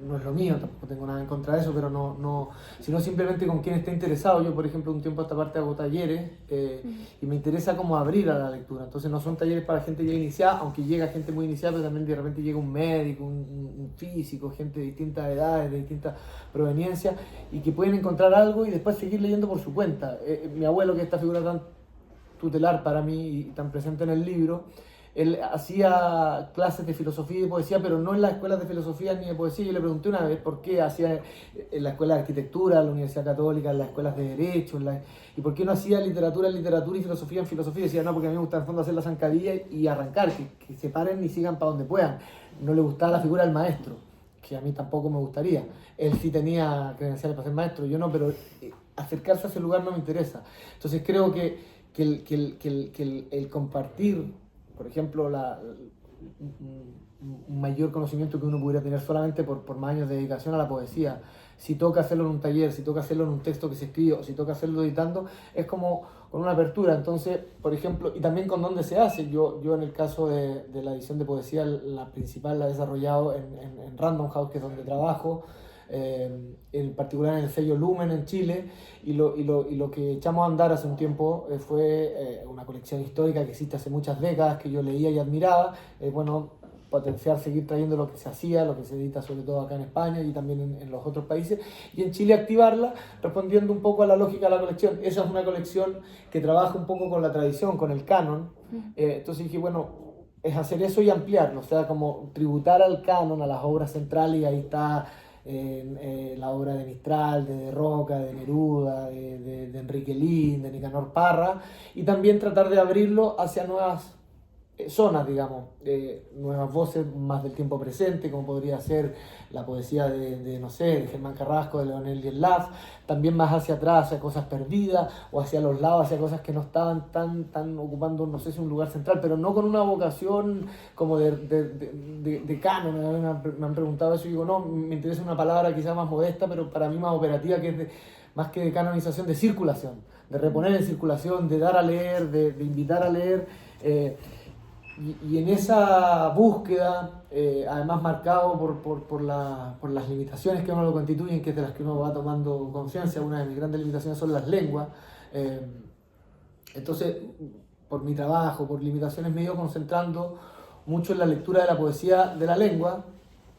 Speaker 3: no es lo mío, tampoco tengo nada en contra de eso, pero no, sino simplemente con quien esté interesado. Yo, por ejemplo, un tiempo a esta parte hago talleres y me interesa como abrir a la lectura. Entonces no son talleres para gente ya iniciada, aunque llega gente muy iniciada, pero también de repente llega un médico, un físico, gente de distintas edades, de distintas proveniencias, y que pueden encontrar algo y después seguir leyendo por su cuenta. Mi abuelo, que es esta figura tan tutelar para mí y tan presente en el libro, él hacía clases de filosofía y de poesía, pero no en las escuelas de filosofía ni de poesía. Yo le pregunté una vez por qué hacía en la escuela de arquitectura, en la Universidad Católica, en las escuelas de derecho, y por qué no hacía literatura en literatura y filosofía en filosofía. Decía, no, porque a mí me gusta en el fondo hacer la zancadilla y arrancar, que se paren y sigan para donde puedan. No le gustaba la figura del maestro, que a mí tampoco me gustaría. Él sí tenía credenciales para ser maestro, yo no, pero acercarse a ese lugar no me interesa. Entonces creo que el compartir, por ejemplo, un mayor conocimiento que uno pudiera tener solamente por más años de dedicación a la poesía, si toca hacerlo en un taller, si toca hacerlo en un texto que se escribe, o si toca hacerlo editando, es como con una apertura. Entonces, por ejemplo, y también con dónde se hace. Yo en el caso de la edición de poesía, la principal la he desarrollado en Random House, que es donde trabajo, en particular en el sello Lumen en Chile, y lo que echamos a andar hace un tiempo fue una colección histórica que existe hace muchas décadas, que yo leía y admiraba. Bueno, potenciar, seguir trayendo lo que se hacía, lo que se edita sobre todo acá en España y también en los otros países, y en Chile activarla, respondiendo un poco a la lógica de la colección. Esa es una colección que trabaja un poco con la tradición, con el canon, entonces dije, bueno, es hacer eso y ampliarlo, o sea, como tributar al canon, a las obras centrales, y ahí está la obra de Mistral, de Roca, de Neruda, de Enrique Lin, de Nicanor Parra, y también tratar de abrirlo hacia nuevas zonas, digamos, nuevas voces más del tiempo presente, como podría ser la poesía no sé, de Germán Carrasco, de Leonel Yerlaf, también más hacia atrás, hacia cosas perdidas, o hacia los lados, hacia cosas que no estaban tan ocupando, no sé si un lugar central, pero no con una vocación como de canon. Me han preguntado eso y digo, no, me interesa una palabra quizás más modesta, pero para mí más operativa, que es más que de canonización, de circulación, de reponer en circulación, de dar a leer, de invitar a leer. Y en esa búsqueda, además marcado por las limitaciones que uno lo constituyen, que es de las que uno va tomando conciencia, una de mis grandes limitaciones son las lenguas. Entonces, por mi trabajo, por limitaciones, me he ido concentrando mucho en la lectura de la poesía de la lengua,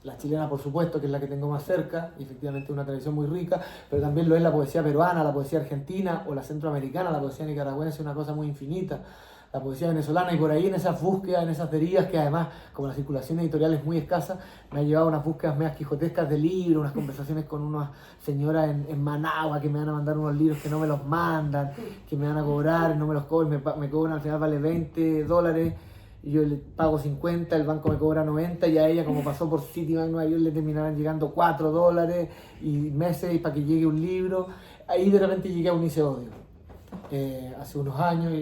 Speaker 3: la chilena por supuesto, que es la que tengo más cerca, y efectivamente es una tradición muy rica, pero también lo es la poesía peruana, la poesía argentina o la centroamericana, la poesía nicaragüense, una cosa muy infinita, la poesía venezolana, y por ahí en esas búsquedas, en esas derivas, que además, como la circulación editorial es muy escasa, me ha llevado a unas búsquedas medias quijotescas de libros, unas conversaciones con unas señoras en Managua que me van a mandar unos libros que no me los mandan, que me van a cobrar, no me los cobran, me cobran, al final vale $20, y yo le pago 50, el banco me cobra 90, y a ella, como pasó por Citibank Nueva York, le terminaban llegando $4 y meses para que llegue un libro. Ahí de repente llegué a Unice Odio. Hace unos años,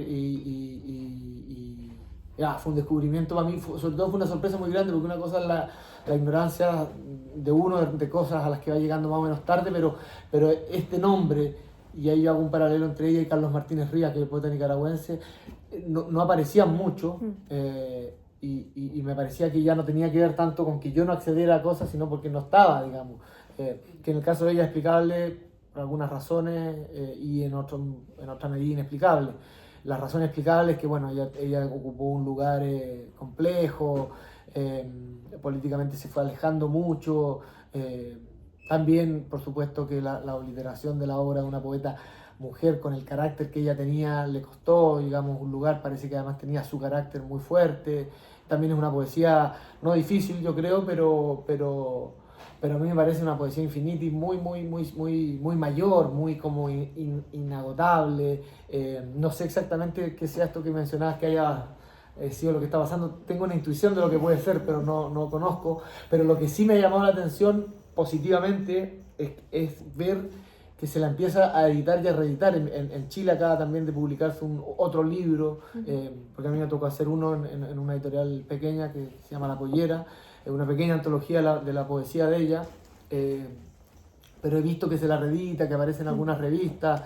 Speaker 3: fue un descubrimiento para mí, sobre todo fue una sorpresa muy grande, porque una cosa es la ignorancia de uno de cosas a las que va llegando más o menos tarde, pero este nombre, y ahí yo hago un paralelo entre ella y Carlos Martínez Rivas, que es el poeta nicaragüense, no aparecían mucho, y me parecía que ya no tenía que ver tanto con que yo no accediera a cosas, sino porque no estaba, digamos, que en el caso de ella es explicable por algunas razones, y en otra medida inexplicable. Las razones explicables es que, bueno, ella ocupó un lugar complejo, políticamente se fue alejando mucho, también, por supuesto, que la obliteración de la obra de una poeta mujer con el carácter que ella tenía le costó, digamos, un lugar, parece que además tenía su carácter muy fuerte. También es una poesía no difícil, yo creo, pero a mí me parece una poesía infinita y muy mayor, muy como inagotable. No sé exactamente qué sea esto que mencionabas, que haya sido lo que está pasando. Tengo una intuición de lo que puede ser, pero no conozco. Pero lo que sí me ha llamado la atención positivamente es ver que se la empieza a editar y a reeditar. En Chile acaba también de publicarse otro libro, porque a mí me tocó hacer uno en una editorial pequeña que se llama La Pollera, una pequeña antología de la poesía de ella, pero he visto que se la reedita, que aparece en algunas revistas.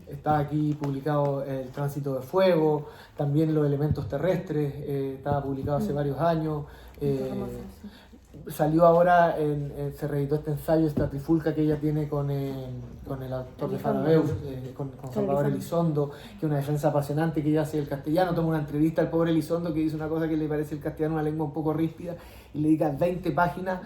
Speaker 3: Está aquí publicado El Tránsito de Fuego, también Los Elementos Terrestres, estaba publicado hace varios años. Salió ahora, se reeditó este ensayo, esta trifulca que ella tiene con el autor de Farabeus, con Salvador Elizondo, que es una defensa apasionante que ella hace del castellano. Toma una entrevista al pobre Elizondo, que dice una cosa que le parece el castellano una lengua un poco ríspida, y le dedica 20 páginas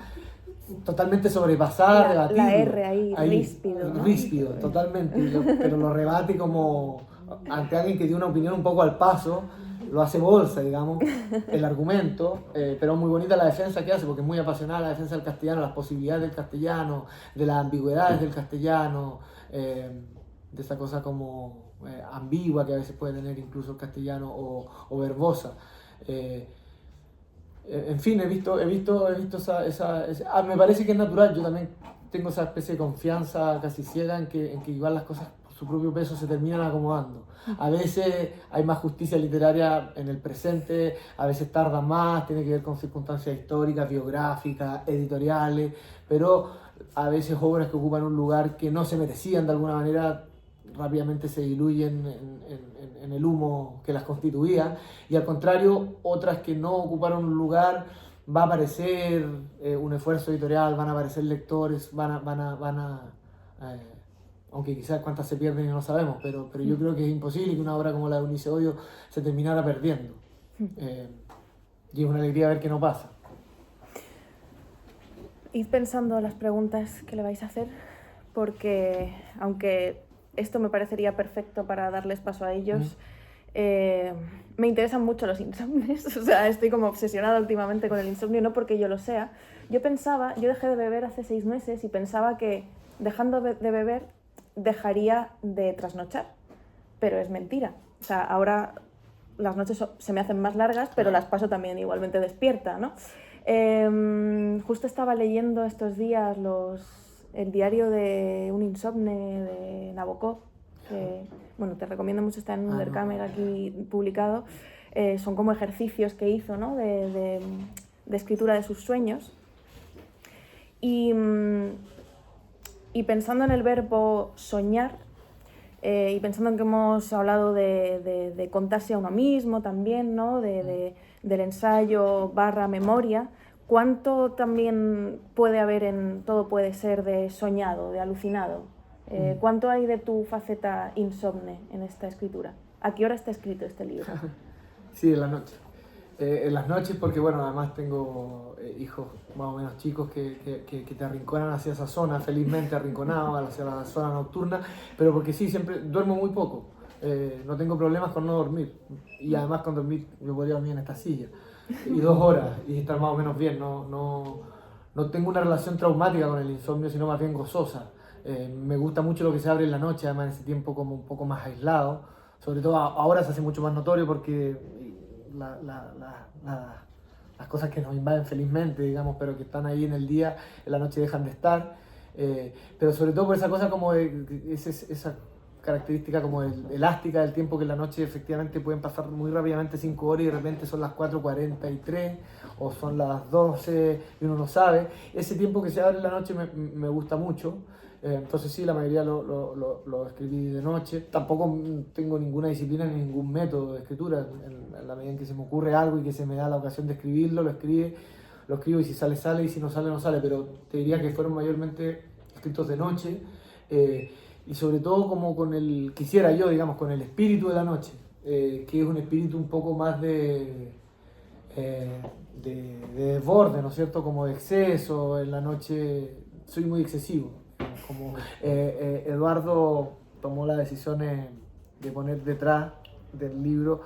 Speaker 3: totalmente sobrepasadas, rebatidas.
Speaker 2: La R ahí ríspido, ¿no?
Speaker 3: Ríspido, totalmente, pero lo rebate como ante alguien que tiene una opinión un poco al paso. Lo hace bolsa, digamos, el argumento, pero muy bonita la defensa que hace, porque es muy apasionada la defensa del castellano, las posibilidades del castellano, de las ambigüedades del castellano, de esa cosa como ambigua que a veces puede tener incluso el castellano, o verbosa. En fin, he visto esa me parece que es natural. Yo también tengo esa especie de confianza casi ciega en que igual las cosas por su propio peso se terminan acomodando. A veces hay más justicia literaria en el presente, a veces tarda más, tiene que ver con circunstancias históricas, biográficas, editoriales, pero a veces obras que ocupan un lugar que no se merecían de alguna manera rápidamente se diluyen en el humo que las constituía, y al contrario, otras que no ocuparon un lugar, va a aparecer un esfuerzo editorial, van a aparecer lectores, aunque quizás cuántas se pierden y no sabemos, pero yo creo que es imposible que una obra como la de Unice Odio se terminara perdiendo. Y es una alegría ver que no pasa.
Speaker 2: Id pensando las preguntas que le vais a hacer, porque aunque esto me parecería perfecto para darles paso a ellos, me interesan mucho los insomnios. O sea, estoy como obsesionada últimamente con el insomnio, no porque yo lo sea. Yo dejé de beber hace 6 meses y pensaba que dejando de beber dejaría de trasnochar, pero es mentira. O sea, ahora las noches se me hacen más largas, pero las paso también igualmente despierta, ¿no? Justo estaba leyendo estos días el diario de un insomne de Nabokov, que, bueno, te recomiendo mucho, está en Undercamer aquí publicado. Son como ejercicios que hizo, ¿no? de escritura de sus sueños. Y pensando en el verbo soñar, y pensando en que hemos hablado de contarse a uno mismo también, ¿no? del ensayo / memoria, ¿cuánto también puede haber en todo puede ser de soñado, de alucinado? ¿Cuánto hay de tu faceta insomne en esta escritura? ¿A qué hora está escrito este libro?
Speaker 3: Sí, en las noches. En las noches porque, bueno, además tengo hijos más o menos chicos que te arrinconan hacia esa zona, felizmente arrinconados hacia la zona nocturna, pero porque sí, siempre duermo muy poco. No tengo problemas con no dormir. Y además con dormir, yo podría dormir en esta silla. Y 2 horas y estar más o menos bien. No tengo una relación traumática con el insomnio, sino más bien gozosa. Me gusta mucho lo que se abre en la noche, además en ese tiempo como un poco más aislado. Sobre todo ahora se hace mucho más notorio porque las cosas que nos invaden felizmente, digamos, pero que están ahí en el día, en la noche dejan de estar. Pero sobre todo por esa cosa como esa característica como elástica del tiempo, que en la noche efectivamente pueden pasar muy rápidamente 5 horas y de repente son las 4:43 o son las 12 y uno no sabe. Ese tiempo que se abre en la noche me gusta mucho. Entonces sí, la mayoría lo escribí de noche. Tampoco tengo ninguna disciplina ni ningún método de escritura. En la medida en que se me ocurre algo y que se me da la ocasión de escribirlo, lo escribo y si sale, sale y si no sale, no sale. Pero te diría que fueron mayormente escritos de noche y sobre todo como quisiera yo, digamos, con el espíritu de la noche, que es un espíritu un poco más de desborde, ¿no es cierto? Como de exceso. En la noche soy muy excesivo. Como Eduardo tomó la decisión de poner detrás del libro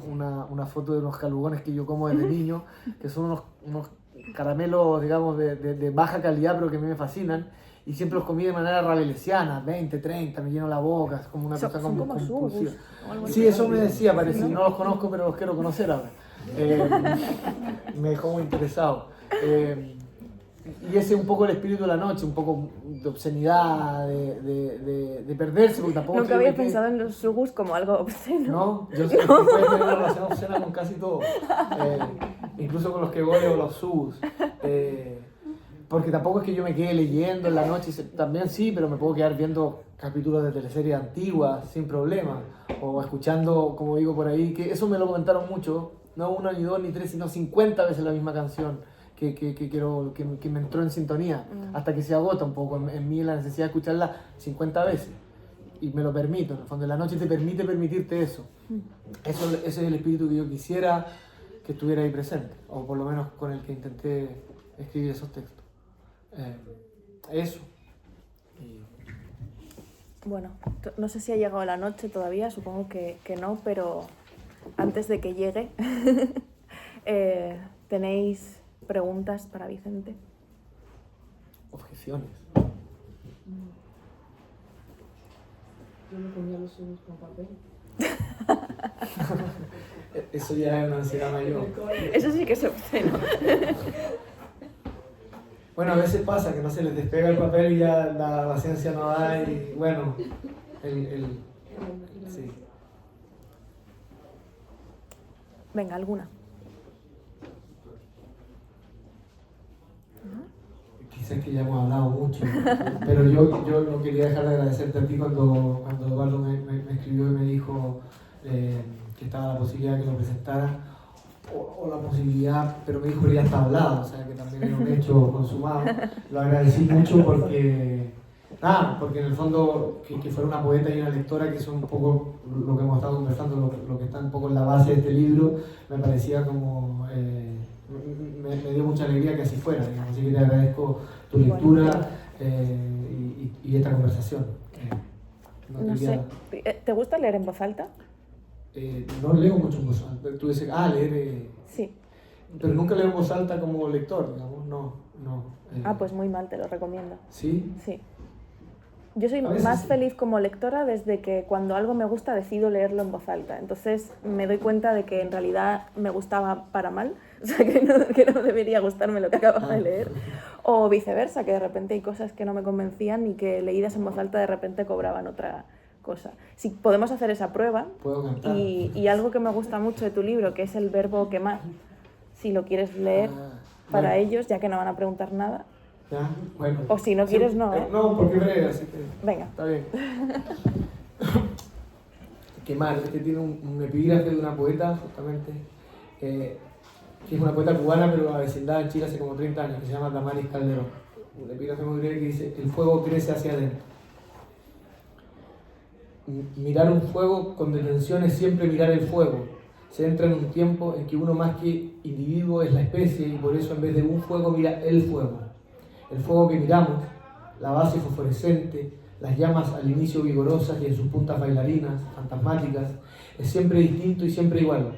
Speaker 3: una foto de unos calugones que yo como desde niño, que son unos caramelos, digamos, de baja calidad, pero que a mí me fascinan, y siempre los comí de manera rabelesiana, 20, 30, me lleno la boca, es como una cosa como compulsiva. Sí, eso me decía, parece, no los conozco, pero los quiero conocer ahora. Me dejó muy interesado. Y ese es un poco el espíritu de la noche, un poco de obscenidad, de perderse, porque tampoco...
Speaker 2: Nunca había pensado en los sugus como algo obsceno.
Speaker 3: No, yo sé que puedes tener una relación obscena con casi todo, incluso con los que voy o los sugus. Porque tampoco es que yo me quede leyendo en la noche, también sí, pero me puedo quedar viendo capítulos de teleseries antiguas sin problema, o escuchando, como digo por ahí, que eso me lo comentaron mucho, no 1, ni 2, ni 3, sino 50 veces la misma canción. Que me entró en sintonía, hasta que se agota un poco en mí la necesidad de escucharla 50 veces. Y me lo permito, en el fondo, la noche te permite permitirte eso. Ese es el espíritu que yo quisiera que estuviera ahí presente, o por lo menos con el que intenté escribir esos textos. Eso.
Speaker 2: Bueno, no sé si ha llegado la noche todavía, supongo que no, pero antes de que llegue, ¿tenéis preguntas para Vicente?
Speaker 3: Objeciones.
Speaker 4: Yo me ponía los ojos con papel.
Speaker 3: Eso ya es una ansiedad mayor.
Speaker 2: Eso sí que es obsceno.
Speaker 3: Bueno, a veces pasa que no se les despega el papel y ya la paciencia no da y bueno, sí.
Speaker 2: Venga, ¿alguna?
Speaker 3: Quizás que ya hemos hablado mucho, pero yo no quería dejar de agradecerte a ti cuando Eduardo me escribió y me dijo que estaba la posibilidad de que lo presentara, o la posibilidad, pero me dijo que ya está hablado, o sea que también era un hecho consumado. Lo agradecí mucho porque Nada, porque en el fondo que fuera una poeta y una lectora, que son un poco lo que hemos estado conversando, lo que está un poco en la base de este libro, me parecía como... me dio mucha alegría que así fuera, digamos. Así que te agradezco tu lectura y esta conversación.
Speaker 2: No sé, ¿te gusta leer en voz alta?
Speaker 3: No leo mucho en voz alta. Tú dices, leer...
Speaker 2: Sí.
Speaker 3: Pero nunca leo en voz alta como lector, digamos, no.
Speaker 2: Pues muy mal, te lo recomiendo.
Speaker 3: ¿Sí?
Speaker 2: Sí. Yo soy
Speaker 3: veces
Speaker 2: más
Speaker 3: sí.
Speaker 2: feliz como lectora desde que cuando algo me gusta decido leerlo en voz alta. Entonces me doy cuenta de que en realidad me gustaba para mal, o sea, que no debería gustarme lo que acababa de leer. O viceversa, que de repente hay cosas que no me convencían y que leídas en voz alta de repente cobraban otra cosa. Si podemos hacer esa prueba.
Speaker 3: Puedo cantar.
Speaker 2: Y algo que me gusta mucho de tu libro, que es el verbo quemar. Si lo quieres leer para ellos, ya que no van a preguntar nada.
Speaker 3: Ya, bueno.
Speaker 2: O si no quieres, no, ¿eh?
Speaker 3: No, porque breve, así que...
Speaker 2: Venga.
Speaker 3: Está bien. Quemar, tiene un epígrafe de una poeta, justamente, que es una poeta cubana, pero avecindada en Chile hace como 30 años, que se llama Damaris Calderón. Un epígrafe muy breve que dice: el fuego crece hacia adentro. Mirar un fuego con detención es siempre mirar el fuego. Se entra en un tiempo en que uno más que individuo es la especie, y por eso en vez de un fuego mira el fuego. El fuego que miramos, la base fosforescente, las llamas al inicio vigorosas y en sus puntas bailarinas, fantasmáticas, es siempre distinto y siempre igual.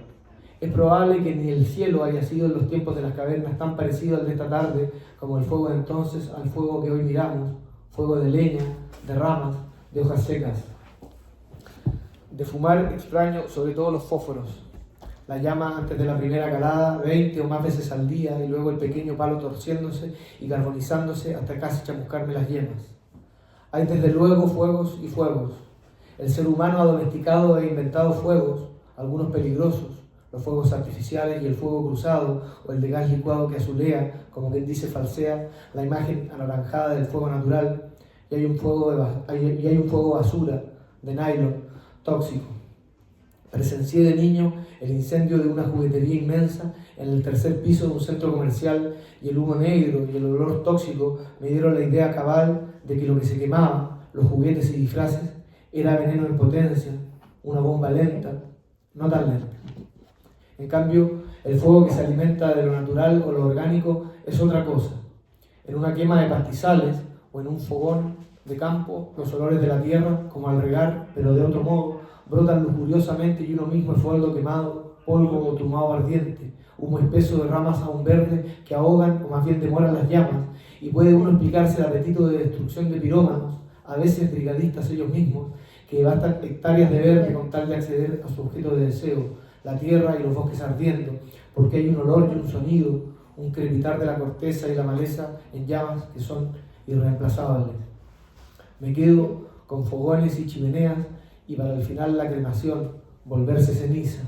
Speaker 3: Es probable que ni el cielo haya sido en los tiempos de las cavernas tan parecido al de esta tarde como el fuego de entonces al fuego que hoy miramos, fuego de leña, de ramas, de hojas secas. De fumar extraño sobre todo los fósforos. La llama antes de la primera calada, 20 o más veces al día, y luego el pequeño palo torciéndose y carbonizándose hasta casi chamuscarme las yemas. Hay desde luego fuegos y fuegos. El ser humano ha domesticado e inventado fuegos, algunos peligrosos, los fuegos artificiales y el fuego cruzado, o el de gas licuado que azulea, como quien dice falsea, la imagen anaranjada del fuego natural, y hay un fuego basura, de nylon, tóxico. Presencié de niño el incendio de una juguetería inmensa en el tercer piso de un centro comercial, y el humo negro y el olor tóxico me dieron la idea cabal de que lo que se quemaba, los juguetes y disfraces, era veneno en potencia, una bomba lenta, no tan lenta. En cambio, el fuego que se alimenta de lo natural o lo orgánico es otra cosa. En una quema de pastizales o en un fogón de campo, los olores de la tierra, como al regar, pero de otro modo, brotan lujuriosamente y uno mismo es fuego quemado, polvo o tumado ardiente, humo espeso de ramas aún verdes que ahogan o más bien demoran las llamas, y puede uno explicarse el apetito de destrucción de pirómanos, a veces brigadistas ellos mismos, que bastan hectáreas de verde con tal de acceder a su objeto de deseo, la tierra y los bosques ardiendo, porque hay un olor y un sonido, un crepitar de la corteza y la maleza en llamas que son irreemplazables. Me quedo con fogones y chimeneas, y para el final la cremación, volverse ceniza.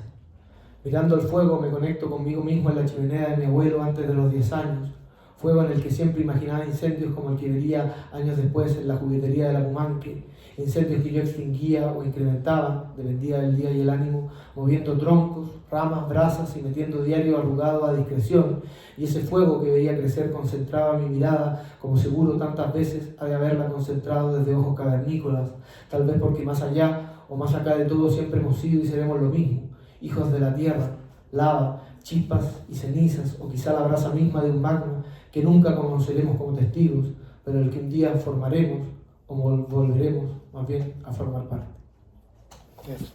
Speaker 3: Mirando el fuego me conecto conmigo mismo en la chimenea de mi abuelo antes de los 10 años, fuego en el que siempre imaginaba incendios como el que vería años después en la juguetería de la Pumanque, incendios que yo extinguía o incrementaba, dependía del día y el ánimo, moviendo troncos, ramas, brasas y metiendo diario arrugado a discreción, y ese fuego que veía crecer concentraba mi mirada, como seguro tantas veces ha de haberla concentrado desde ojos cavernícolas, tal vez porque más allá o más acá de todo siempre hemos sido y seremos lo mismo, hijos de la tierra, lava, chispas y cenizas, o quizá la brasa misma de un magma que nunca conoceremos como testigos, pero el que un día formaremos o volveremos más bien a formar parte. Gracias.